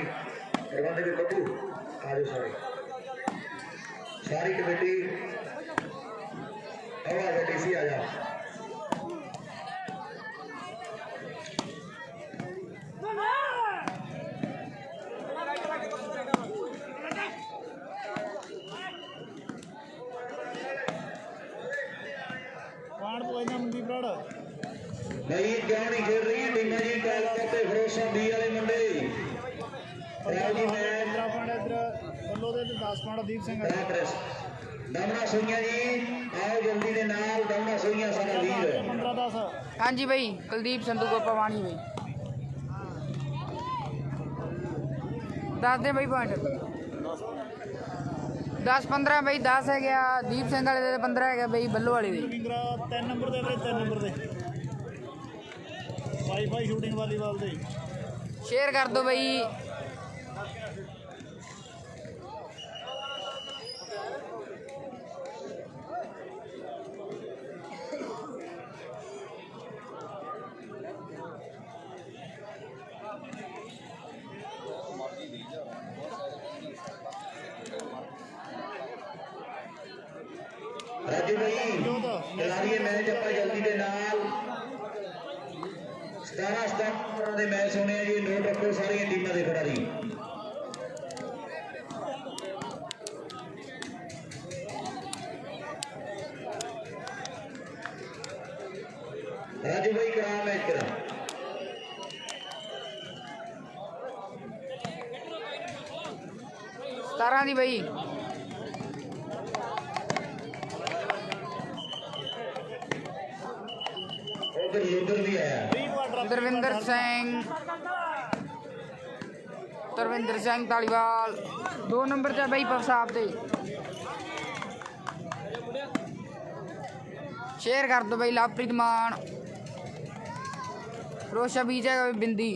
प्रबंध के बब्बू आ जाओ सारी कमेटी अब आ गया डीसी आ जा मनदीप बराड़ नहीं क्यों नहीं खेल रही टीमें जी टॉल करते भरोसा बी वाले मुंडे राव जी मैं 15 पॉइंट इधर बल्लो दे 10 पॉइंट दीप सिंह दमना सोइया जी आओ जल्दी दे नाल दमना सोइया सारा वीर 15-10 हाँ जी बई कुलदीप संधू को पवानी बई 10 दे बई पॉइंट 10-15 बई 10 है गया दीप सिंह वाले दे 15 है गया बई बल्लो वाले दे 3 नंबर दे 3 नंबर दे वाईफाई शूटिंग वालीबाल दे शेयर कर दो बई राजू भाई खिलाड़िए मैच अपना जल्दी दे नाल 17 दे मैच होने जी नोट रखो सारी टीमां दे खिलाड़ी राजू भाई करा मैच करा तारा दी बई उधर भी आया धर्मिंदर सिंह धालीवाल 2 नंबर से बई साहब से शेयर कर दो बई लवप्रीत मान रोशा बीच है बिंदी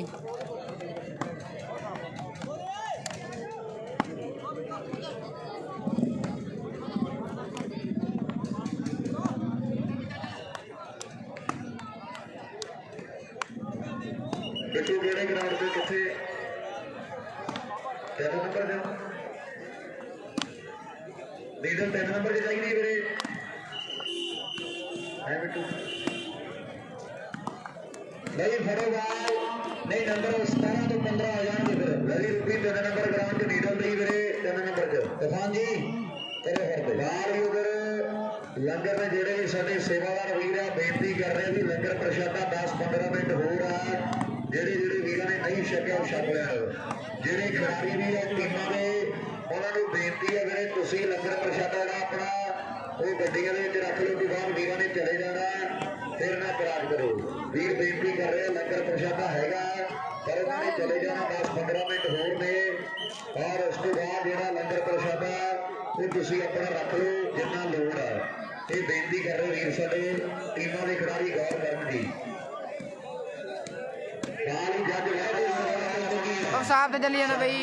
बिट्टू केड़े ग्राउंड पे किथे 3 नंबर दे लीडर 3 नंबर की चाहिए मेरे है बिट्टू नहीं फड़ो बाल नहीं नंबर 17 तो 15 आ जाएंगे फिर लगी रुपी 3 नंबर ग्राउंड के लीडर नहीं मेरे 3 नंबर च तूफान जी तेरे घर पे बाल भी उधर लंगर में जेड़े भी साडे सेवादार वीर है बेनती कर रहे भी लंगर प्रशादा 10-15 मिनट हो रहा है ਜਿਹੜੇ ਵੀਰਾਂ ਨੇ ਨਹੀਂ ਛਕਿਆ ਉਹ ਛਕ ਲੈਣ ਜਿਹੜੇ ਖਿਡਾਰੀ ਵੀ ਆ ਟੀਮਾਂ ਦੇ ਉਹਨਾਂ ਨੂੰ ਬੇਨਤੀ ਹੈ ਵੀਰੇ ਤੁਸੀਂ ਲੰਗਰ ਪ੍ਰਸ਼ਾਦਾ ਜਿਹੜਾ ਆਪਣਾ ਉਹ ਗੱਡੀਆਂ ਦੇ ਵਿੱਚ ਰੱਖ ਲਓ ਕਿ ਬਾਅਦ ਵੀਰਾਂ ਨੇ ਚਲੇ ਜਾਣਾ ਫਿਰ ਨਾ ਇਤਰਾਜ਼ ਕਰੋ ਵੀਰ ਬੇਨਤੀ ਕਰ ਰਹੇ ਲੰਗਰ ਪ੍ਰਸ਼ਾਦਾ ਹੈਗਾ ਪਰ ਉਹਨਾਂ ਨੇ ਚਲੇ ਜਾਣਾ 10-15 ਮਿੰਟ ਹੋਰ ਨੇ ਔਰ ਉਸ ਤੋਂ ਬਾਅਦ ਜਿਹੜਾ ਲੰਗਰ ਪ੍ਰਸ਼ਾਦਾ ਉਹ ਤੁਸੀਂ ਆਪਣਾ ਰੱਖ ਲਓ ਜਿੰਨਾ ਲੋੜ ਹੈ ਇਹ ਬੇਨਤੀ ਕਰ ਰਹੇ ਵੀਰ ਸਾਡੇ ਟੀਮਾਂ ਦੇ ਖਿਡਾਰੀ ਗੌਰ ਕਰਨ ਦੀ साहब चली जाता बई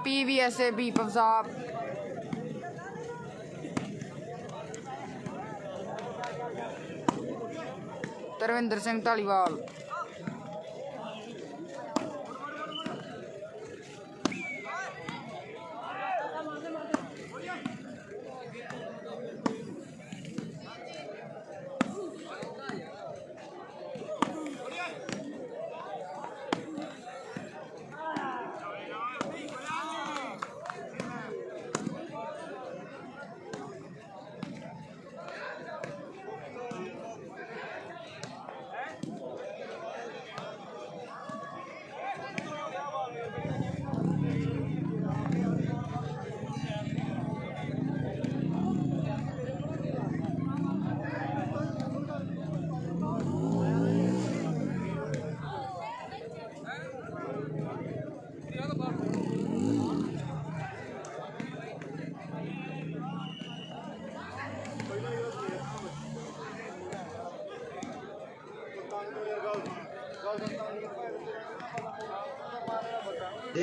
PVSAB साहब धर्मिंदर सिंह धालीवाल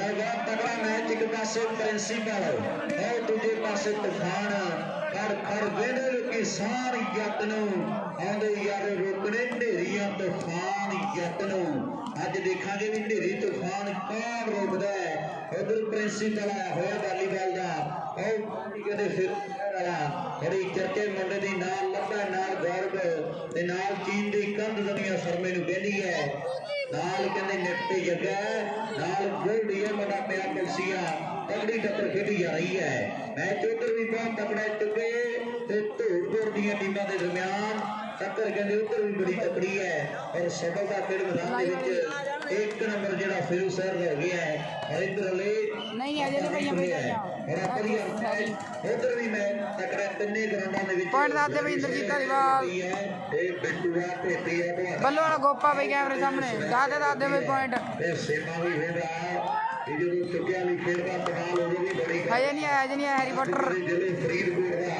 लगा तगड़ा मैच एक पासे प्रिंसिपल और दूजे पासे तूफान खड़ वेड़े किसान जट नूं आंदे यार रोकने ढेरियां तूफान जट नूं अज देखांगे भी ढेरी तूफान कौन रोकदा है उधर प्रिंसिपल आया होया वालीबाल दा और कहते फिर वाला बड़ी चर्चे मुंडे दी नाल लब्बा नाल गौरव ते नाल चीन दी कंध दुनिया शर्मे नूं कहंदी है नाल कहंदे निफ्टे जगह नाल गोल्डी है बड़ा प्यार कलसिया तगड़ी टक्कर खेडी जा रही है मैच उधर भी बहुत तगड़ा चुके ते धूड़ ਦੀਆਂ ਟੀਮਾਂ ਦੇ ਦਰਮਿਆਨ टक्कर कहते उधर भी बड़ी तकड़ी है और सफल का खेल मैदान के विच एक नंबर जेड़ा फिर सर हो गया है और इधर ले नहीं है जे भैया भैया और अपनी उधर भी मैं तकड़ा तिन्ने ग्राउंडां दे विच पॉइंट दादे भाई इंद्रजीत धालीवाल ए बिट्टूआ ढेती है बल्लो वाला गोपा भाई कैमरे सामने दादे भाई पॉइंट ए सेमा भी हो रहा ये जो चुकिया नहीं खेलदा कमाल हो गई बड़ी हजे नहीं आया हैरी पॉटर जिले फरीदकोट दा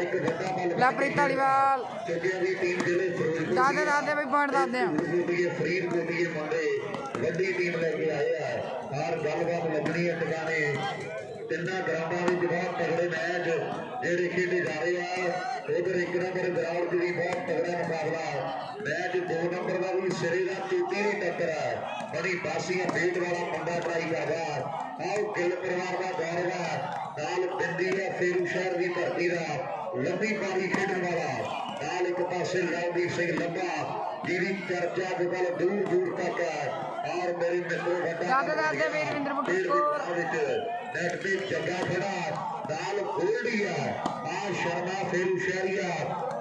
एक बड़ा बल लवप्रीत धालीवाल चुकिया दी टीम जिले फरीदकोट दादे भाई पॉइंट दादे ये फरीदकोट ये मुंडे ਵੱਡੀ ਟੀਮ ਲੈ ਕੇ ਆਏ ਆ ਹਰ ਗੱਲਬਾਤ ਲੱਗਣੀ ਹੈ ਟਿਕਾਣੇ ਤਿੰਨਾਂ ਗਰਾਊਂਡਾਂ ਵਿੱਚ ਬਹੁਤ ਤਗੜੇ ਮੈਚ ਜਿਹੜੇ ਖੇਡੇ ਜਾ ਰਹੇ ਆ ਉਧਰ ਇੱਕ ਨੰਬਰ ਗਰਾਊਂਡ ਦੀ ਬਹੁਤ ਤਗੜਾ ਮੁਕਾਬਲਾ ਮੈਚ 2 ਨੰਬਰ ਦਾ ਵੀ ਸਿਰੇ ਦਾ ਚੋਟੀ ਦੀ ਟੱਕਰ ਹੈ ਬੜੀ ਬਾਸੀਆਂ ਬੇਟ ਵਾਲਾ ਮੁੰਡਾ ਟਰਾਈ ਕਰਦਾ ਆਓ ਗਿੱਲ ਪਰਿਵਾਰ ਦਾ ਗੌਰਵ ਨਾਲ ਬਿੰਦੀ ਹੈ ਫੇਰੂ ਸ਼ਹਿਰ ਦੀ ਧਰਤੀ ਦਾ ਲੰਬੀ ਪਾਰੀ ਖੇਡਣ ਵਾਲਾ ਨਾਲ ਇੱਕ ਪਾਸੇ ਲਵਦੀਪ ਸਿੰਘ ਲੱਭਾ ਜਿਹਦੀ ਚਰਚਾ ਅੱਜ ਕੱਲ੍ਹ ਦੂਰ ਦੂਰ ਤੱਕ ਹੈ और मेरे मित्रों दादे वीरेंद्र बुट्टू स्कोर नेट पे जगह खड़ा दाल गोल्डिया आ शर्मा फेरू शहरिया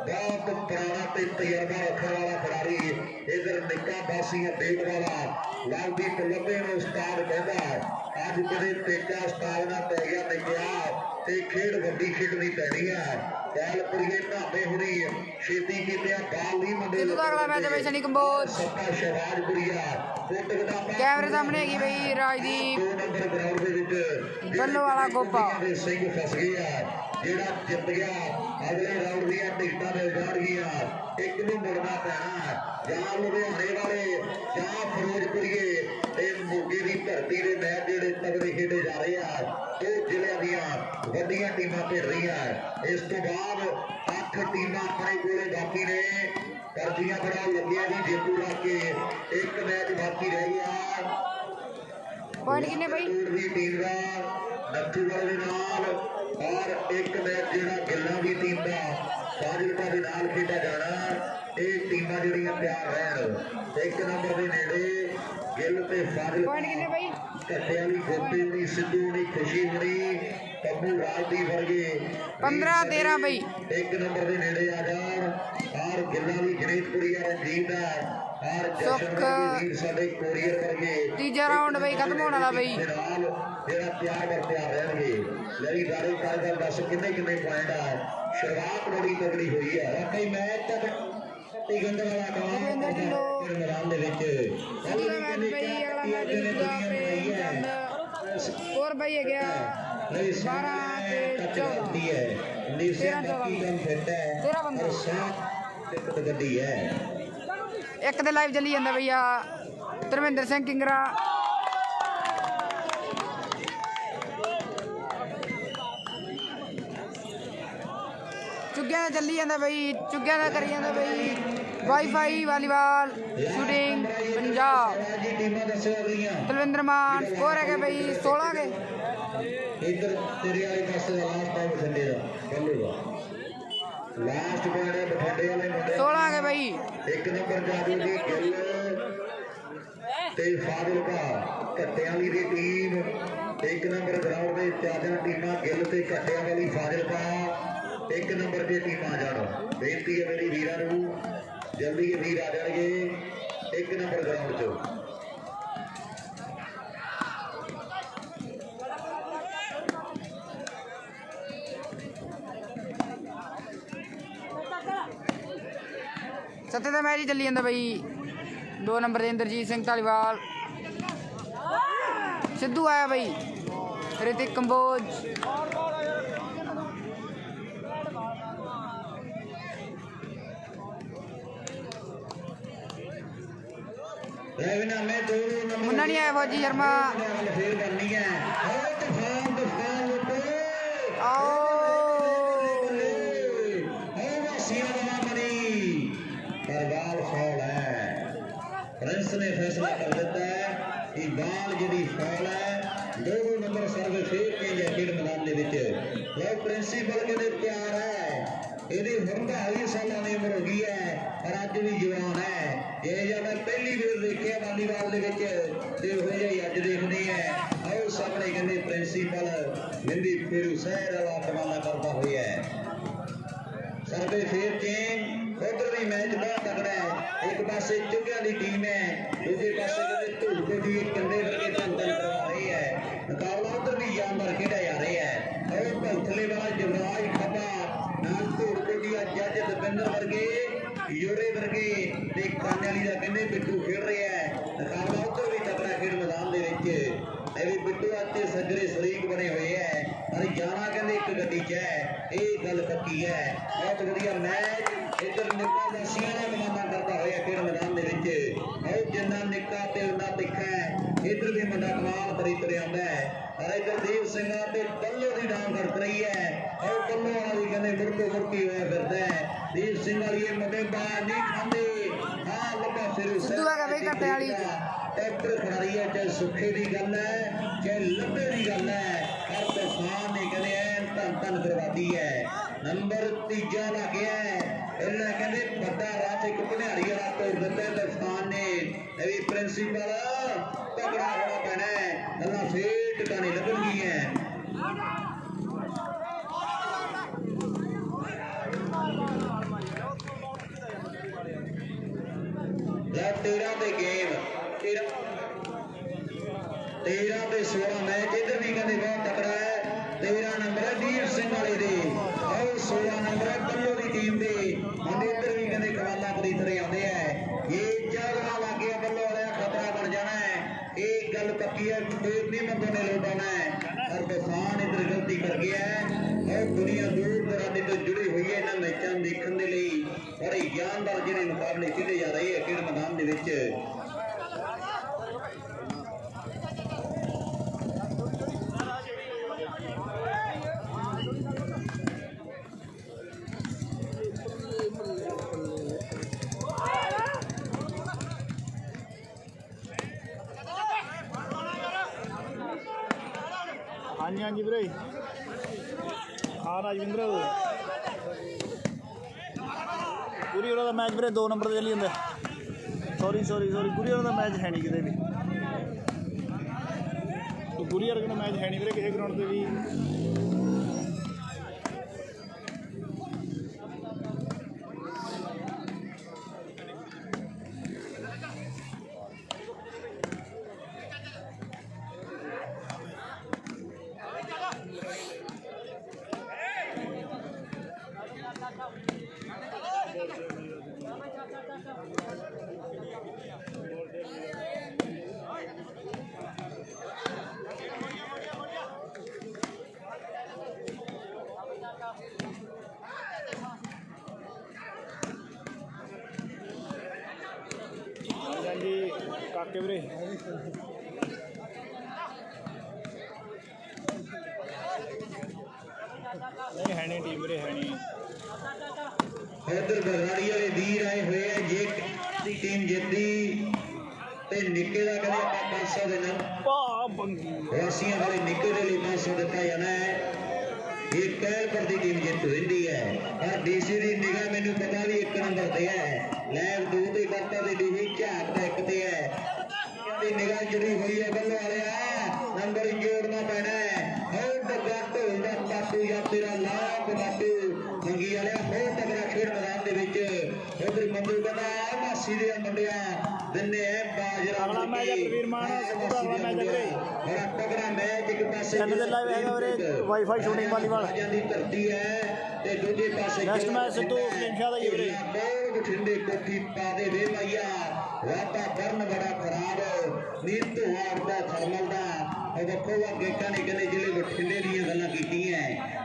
बहुत पुराना ते तजर्बा रखने वाला खिलाड़ी इधर निक्का बासिया बेट वाला लवदीप लंबे ने उस्ताद कहता अज कदे तेजा उस्ताद ना पै गया निकया ते खेड वड्डी खेडनी पैनी है बैलपुरीए ढाबे हुणी छेती कीतिया बाल नहीं मंडे अगला मैच है सनी कंबोज सत्ता शहबाजपुरिया कैमरे सामने हैगी भाई राजदीप 2 नंबर ग्राउंड दे विच बल्लो वाला गोपा सिंह फस गया जेड़ा जित गया अगले राउंड दी टिकटां मिल जाणगियां एक नूं मुड़ना पैना जां लुधियाणे वाले जां फिरोजपुरीए ते मोगे दी धरती दे मैच जेड़े तगड़े खेडे जा रहे हैं दो जिले दियां वड्डियां टीमां खेड रहीआं इस तो बाद 8 टीमां अपने कोले बाकी ने पर्चियां बड़ा लगिया जी जेतू लाके एक मैच बाकी रह गया पॉइंट कितने भाई दी टीम दा नत्थू वाले दे नाल और एक मैच जेड़ा गिल्लां दी टीम दा फाजिलका दे नाल खेडा जाना ਇਹ ਟੀਮਾਂ ਜਿਹੜੀਆਂ ਤਿਆਰ ਰਹਿਣ ਇੱਕ ਨੰਬਰ ਦੇ ਨੇੜੇ ਗਿੱਲ ਤੇ ਫਾਜ਼ਿਲ पॉइंट कितने भाई ਘੱਟੇ ਵਾਲੀ ਗੋਪੀ ਦੀ ਸਿੱਧੂ ਦੀ ਖੁਸ਼ੀ ਹੋਣੀ ਤੰਬੂ ਰਾਜਦੀਪ ਵਰਗੇ 15-13 भाई ਇੱਕ ਨੰਬਰ ਦੇ ਨੇੜੇ ਆ ਜਾਣ ਔਰ ਗਿੱਲਾਂ ਦੀ ਜਨੇਤਪੁਰੀਆ ਰਣਜੀਤ ਦਾ ਔਰ ਜਸ਼ਨ ਦੇ ਵੀਰ ਸਾਡੇ ਕੋਰੀਅਰ ਵਰਗੇ तीजा राउंड भाई खत्म होने वाला भाई ਨਾਲ ਜਿਹੜਾ ਤਿਆਰ ਬਰ ਤਿਆਰ ਰਹਿਣਗੇ ਲਈ ਦਾਰੇ ਕਾਇਦਾ ਦੱਸ ਕਿੰਨੇ ਕਿੰਨੇ ਪੁਆਇੰਟ ਆ ਸ਼ੁਰੂਆਤ ਬੜੀ ਤਗੜੀ ਹੋਈ ਹੈ ਵਾਕਈ ਮੈਚ ਤੱਕ ਗੰਦ ਵਾਲਾ ਕੰਮ ਮੈਦਾਨ ਦੇ ਵਿੱਚ अगला मैच भाई अगला मैच स्कोर भाई है गया 12-14 है 13 बंदा ਗੱਡੀ ਹੈ एक दे लाइव चली जाता भैया धर्मेंद्र सिंह किंगरा चुग्गिया का चली जाता भाई चुग्गिया का करी जाता भाई wifi volleyball shooting Punjab Talwinder मान स्कोर है भाई 16 के इधर तेरे वाले पासे दा लास्ट टाइम बठिंडे दा खेलूगा लास्ट पॉइंट है बठिंडे वाले मुंडे 16 के भाई एक नंबर जादू दी गिल ते फाजिलका घट्टियां वाली दी टीम एक नंबर ग्राउंड दे चार टीमां गिल ते घट्टियां वाली फाजिलका एक नंबर दी टीमां जाण बेनती है मेरी वीरां नूं जल्दी ये वीर आ जाणगे एक नंबर ग्राउंड च सत्ते का मैच ही चली जाता भाई 2 नंबर से इंद्रजीत सिंह धालीवाल सिद्धू आया भाई ऋतिक कंबोज ਰੈਵਨਾ ਮੈਂ 2 ਨੰਬਰ ਮੁੰਨਾ ਨਹੀਂ ਆਇਆ ਫੌਜੀ ਸ਼ਰਮਾ ਫੇਰ ਕਰਨੀ ਹੈ ਤੂਫਾਨ ਲੁੱਟੋ ਆਓ ਵਾਸੀਆਂ ਦਾ ਮਨੀ ਪਰ ਬਾਲ ਫੌਲ ਹੈ ਪ੍ਰਿੰਸ ਨੇ ਫੈਸਲਾ ਕਰ ਦਿੱਤਾ ਹੈ ਕਿ ਬਾਲ ਜਿਹੜੀ ਫੌਲ ਹੈ 2 ਨੰਬਰ ਸਰਵੇ ਫੇਰ ਕੇ ਖੇਡ ਮੈਦਾਨ ਦੇ ਵਿੱਚ ਲੋ ਪ੍ਰਿੰਸੀਪਲ ਕਹਿੰਦੇ ਤਿਆਰ ਹੈ ਇਹਦੀ ਹੁਣ ਤਾਂ 20 ਸਾਲਾਂ ਦੀ ਉਮਰ ਹੋ ਗਈ ਹੈ ਪਰ ਅੱਜ ਵੀ ਜਵਾਨ ਹੈ ਇਹ ਜਦ ਮੈਂ ਪਹਿਲੀ ਵਾਰ ਦੇਖਿਆ ਵਾਲੀਬਾਲ ਦੇ ਵਿੱਚ ਤੇ ਉਹ ਜਿਹਾ ਅੱਜ ਦੇਖਦੇ ਹੈ ਆਓ ਸਾਹਮਣੇ ਕਹਿੰਦੇ ਪ੍ਰਿੰਸੀਪਲ ਮਿੰਦੀ ਫੇਰੂ ਸਹਿਰ ਵਾਲਾ ਕਮਾਲਾ ਕਰਦਾ ਹੋਇਆ ਸਰਵੇ ਫੇਰ ਚੇਂਜ ਉਧਰ ਵੀ ਮੈਚ ਬਹੁਤ ਤਗੜਾ ਹੈ ਇੱਕ ਪਾਸੇ ਚੁੱਕਿਆਂ ਦੀ ਟੀਮ ਹੈ ਦੂਜੇ ਪਾਸੇ ਕਹਿੰਦੇ ਧੂਲਕੇ ਦੀ ਕੰਡੇ ਵਰਗੇ ਧੰਨ ਕਰਵਾ ਰਹੀ ਹੈ ਮੁਕਾਬਲਾ ਉਧਰ ਵੀ ਜਾਨਦਾਰ ਖੇਡਿਆ ਜਾ ਰਿਹਾ ਹੈ ਉਹ ਭਲਥਲੇ ਵਾਲਾ ਜਵਰਾਜ ਖੱਬਾ ਨਾਲ ਧੂਲਕੇ ਦੀ ਜੱਜ ਦਵਿੰਦਰ ਵਰਗੇ ਯੋਰੇ ਵਰਗੇ ਤੇ ਕਾਨੇ ਵਾਲੀ ਦਾ ਕਹਿੰਦੇ ਬਿੱਟੂ ਖੇਡ ਰਿਹਾ ਹੈ ਮੁਕਾਬਲਾ ਉਧਰ ਵੀ ਤਗੜਾ ਖੇਡ ਮੈਦਾਨ ਦੇ ਵਿੱਚ ਇਹ ਵੀ ਬਿੱਟੂ ਅਤੇ ਸੱਜਰੇ ਸ਼ਰੀਕ ਬਣੇ ਹੋਏ ਹੈ ਪਰ ਜਾਣਾ ਕਹਿੰਦੇ ਇੱਕ ਗੱਡੀ 'ਚ ਹੈ ਇਹ ਗੱਲ ਪੱਕੀ ਹੈ ਬਹੁਤ ਵਧੀਆ ਮੈਚ ਇੱਧਰ ਨਿੱਕਾ ਵਾਸੀਆਂ ਦਾ ਕਮਾਂਡਾ ਕਰਦਾ ਹੋਇਆ ਖੇਡ ਮੈਦਾਨ ਦੇ ਵਿੱਚ ਉਹ ਜਿੰਨਾ ਨਿੱਕਾ ਤੇ ਉਹਨਾਂ ਤਿੱਖਾ ਹੈ ਇੱਧਰ ਵੀ ਮੁੰਡਾ ਕਮਾਲ ਕਰੀ ਤੁਰਿਆ ਆਉਂਦਾ ਹੈ ਪਰ ਇੱਧਰ ਦੀਪ ਸਿੰਘਾਂ ਤੇ ਬੱਲੋ ਦੀ ਡਾਂਗ ਖੜਕ ਰਹੀ ਹੈ ਉਹ ਬੱਲੋ ਵਾਲਾ ਵੀ ਕਹਿੰਦੇ ਮੁੜਕੀ ਹੋਇਆ ਫਿਰਦਾ ਹੈ ਦੀਪ ਸਿੰਘ ਵਾਲੀ ਇਹ ਮੁੰਡੇ ਬਾਹਰ ਨਹੀਂ ਖਾਂਦੇ ਹਾਂ ਲੱਗਾ ਫਿਰ ਸਿੱਧੂ ਆ ਗਿਆ ਬਈ ਕੱਟੇ ਵਾਲੀ ਟਰੈਕਟਰ ਖੜਾਈ ਹੈ ਚਾਹੇ ਸੁੱਖੇ ਦੀ ਗੱਲ ਹੈ ਚਾਹੇ ਲੱਭੇ ਦੀ ਗੱਲ ਹੈ ਪਰ ਤੂਫਾਨ ਨੇ ਕਹਿੰਦੇ ਐਨ ਧੰਨ ਕਰਵਾਦੀ ਹੈ ਨੰਬਰ 3 ਲੱਗ ਗਿਆ ਇਹਨਾਂ ਕਹਿੰਦੇ ਵੱਡਾ ਰਾਤ ਇੱਕ ਭਨਿਆਰੀ ਵਾਲਾ ਤੋੜ ਦਿੱਤਾ ਤੂਫਾਨ ਨੇ ਇਹ ਵੀ ਪ੍ਰਿੰਸੀਪਲ ਤਗੜਾ ਹੋਣਾ ਪੈਣਾ ਹੈ ਗੱਲਾਂ ਫੇਰ ਟਿਕਾਣੇ ਲੱਗਣਗੀਆਂ ਲੈ 13 ਦੇ ਗੇਮ 13 ਤੇ 16 ਮੈਚ ਇੱਧਰ ਵੀ ਕਹਿੰਦੇ ਬਹੁਤ ਤਕੜਾ ਹੈ 13 ਨੰਬਰ ਹੈ ਦੀਪ ਸਿੰਘ ਵਾਲੇ ਦੇ ਔਰ 16 ਨੰਬਰ ਹੈ ਬੱਲੋ ਦੀ ਟੀਮ ਦੇ ਮੁੰਡੇ ਇੱਧਰ ਵੀ ਕਹਿੰਦੇ ਕਮਾਲਾਂ ਕਰੀ ਤਰੇ ਆਉਂਦੇ ਹੈ ਇਹ ਜਾਗਣਾ ਲੱਗ ਗਿਆ ਬੱਲੋ ਵਾਲਿਆ ਖਤਰਾ ਬਣ ਜਾਣਾ ਹੈ ਇਹ ਗੱਲ ਪੱਕੀ ਹੈ ਫੇਰ ਨਹੀਂ ਬੰਦੇ ਨੇ ਲੋਟਾਉਣਾ ਹੈ ਪਰ ਤੂਫਾਨ ਇੱਧਰ ਗਲਤੀ ਕਰ ਗਿਆ ਹੈ ਔਰ ਦੁਨੀਆ ਦੂਰ ਦਰਾਡੇ ਤੋਂ ਜੁੜੀ ਹੋਈ ਹੈ ਇਹਨਾਂ ਮੈਚਾਂ ਨੂੰ ਦੇਖਣ ਦੇ ਲਈ ਬੜੇ ਜਾਨਦਾਰ ਜਿਹੜੇ ਮੁਕਾਬਲੇ ਖੇਡੇ ਜਾ ਰਹੇ ਹੈ ਖੇਡ ਮੈਦਾਨ ਦੇ ਵਿੱਚ ਹਾਂਜੀ ਹਾਂਜੀ ਵੀਰੇ ਹਾਂ ਰਾਜਵਿੰਦਰ ਪੂਰੀ ਉਹਨਾਂ ਦਾ ਮੈਚ ਵੀਰੇ 2 ਨੰਬਰ ਤੇ ਚੱਲੀ ਜਾਂਦਾ ਸੌਰੀ ਪੂਰੀ ਉਹਨਾਂ ਦਾ ਮੈਚ ਹੈ ਨਹੀਂ ਕਿਤੇ ਵੀ ਪੂਰੀ ਵਾਲਾ ਦਾ ਮੈਚ ਹੈ ਨਹੀਂ ਵੀਰੇ ਕਿਸੇ ਗਰਾਊਂਡ ਤੇ ਵੀ ਹਾਂਜੀ ਕਾਕੇ ਵੀਰੇ नहीं है नहीं टीम रे है नहीं इधर बरवाड़ी वाले वीर आए हुए हैं जे दी टीम जीती ते निक्के दा कहंदे ਆਪਾਂ 500 देना पा बंगी वासियां वाले निक्के दे लिए 500 ਦਿੱਤਾ ਜਾਣਾ ਹੈ ਇਹ ਕਹਿਲ ਪਰ ਦੀ ਟੀਮ ਜਿੱਤ ਹੁੰਦੀ ਹੈ ਪਰ ਡੀਸੀ ਦੀ ਨਿਗਾਹ ਮੈਨੂੰ ਪਤਾ ਵੀ 1 ਨੰਬਰ ਤੇ ਹੈ ਲੈਬ 2 ਤੇ ਕਰਤਾ ਤੇ ਡੀਸੀ ਝਾਕ ਦਾ 1 ਤੇ ਹੈ ਦੀ ਨਿਗਾਹ ਜੁੜੀ ਹੋਈ ਹੈ ਬੱਲੋ ਵਾਲਿਆ ਨੰਬਰ ਜੋੜਨਾ ਪੈਣਾ ਹੈ ਹੋਰ ਡੱਗਾ ਢੋਲ ਦਾ ਪਾਟੂ ਜਾਂ ਤੇਰਾ ਲਾਭ ਬਾਟੂ ਮੰਗੀ ਵਾਲਿਆ ਬਹੁਤ ਤਗੜਾ ਖੇਡ ਮੈਦਾਨ ਦੇ ਵਿੱਚ ਉਧਰ ਮੰਦੂ ਕਹਿੰਦਾ ਮਾਸੀ ਦੇ ਮੁੰਡਿਆ ਦਿੰਨੇ ਐ ਬਾਜਰਾ ਅਗਲਾ ਮੈਚ ਪ੍ਰਵੀਰ ਮਾਨ ਸਿੱਧੂ ਦਾ ਮੈਚ ਵੀਰੇ ਬੜਾ ਤਗੜਾ ਮੈਚ ਇੱਕ ਪਾਸੇ ਚੈਨਲ ਤੇ ਲਾਈਵ ਹੈਗਾ ਵੀਰੇ ਵਾਈਫਾਈ ਸ਼ੂਟਿੰਗ ਵਾਲੀਬਾਲ ਦੀ ਧਰਤੀ ਹੈ ਤੇ ਦੂਜੇ ਪਾਸੇ ਨੈਕਸਟ ਮੈਚ ਸਿੱਧੂ ਸਲੀਮਸ਼ਾਹ ਦਾ ਹੀ ਵੀਰੇ ਬਹੁਤ ਬਠਿੰਡੇ ਕੋਠੀ ਪਾ ਦੇ ਵੇ ਮਾਈਆ ਵਾਤਾਵਰਨ ਬੜਾ ਖਰਾਬ ਨੀਰ ਧੂਆ ਉੱਡਦਾ ਥਰਮਲ ਦਾ ਉਹ ਦੇਖੋ ਅੱਗੇ ਕਾਨੇ ਕਹਿੰਦੇ ਜ਼ਿਲ੍ਹੇ ਬਠਿੰਡੇ ਦੀਆਂ ਗੱਲਾਂ ਕੀਤੀਆਂ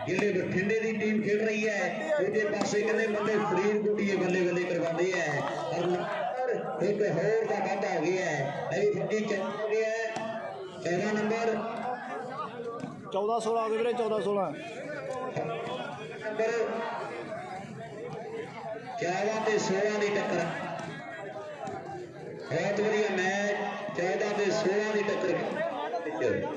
ਜ਼ਿਲ੍ਹੇ ਬਠਿੰਡੇ ਦੀ ਟੀਮ ਖੇਡ ਰਹੀ ਹੈ ਦੂਜੇ ਪਾਸੇ ਕਹਿੰਦੇ ਮੁੰਡੇ ਫਰੀਦਕੋਟੀਏ ਬੱਲੇ ਬੱਲੇ ਕਰਵਾਉਂਦੇ ਹੈ एक होर का वाधा हो गया है, अभी फुटी चल गया है 13 नंबर 14-16 आ गए ਵੀਰੇ 14-16 नंबर 14 ਤੇ 16 ਦੀ ਟੱਕਰ बहुत बढ़िया मैच 14 ਤੇ 16 ਦੀ ਟੱਕਰ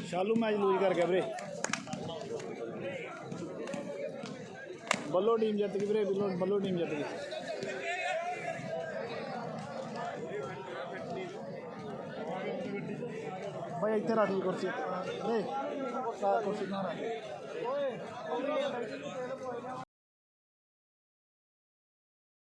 ਸ਼ਾਲੂ ਮੈਚ ਲੂਜ਼ ਕਰ ਗਿਆ ਵੀਰੇ ਬੱਲੋ ਟੀਮ ਜਿੱਤ ਗਈ ਵੀਰੇ ਬੱਲੋ ਟੀਮ ਜਿੱਤ ਗਈ ਭਾਈ ਇੱਥੇ ਰੱਖ ਲਈ ਕੁਰਸੀ ਵੀਰੇ ਕੁਰਸੀ ਨਾ ਰੱਖ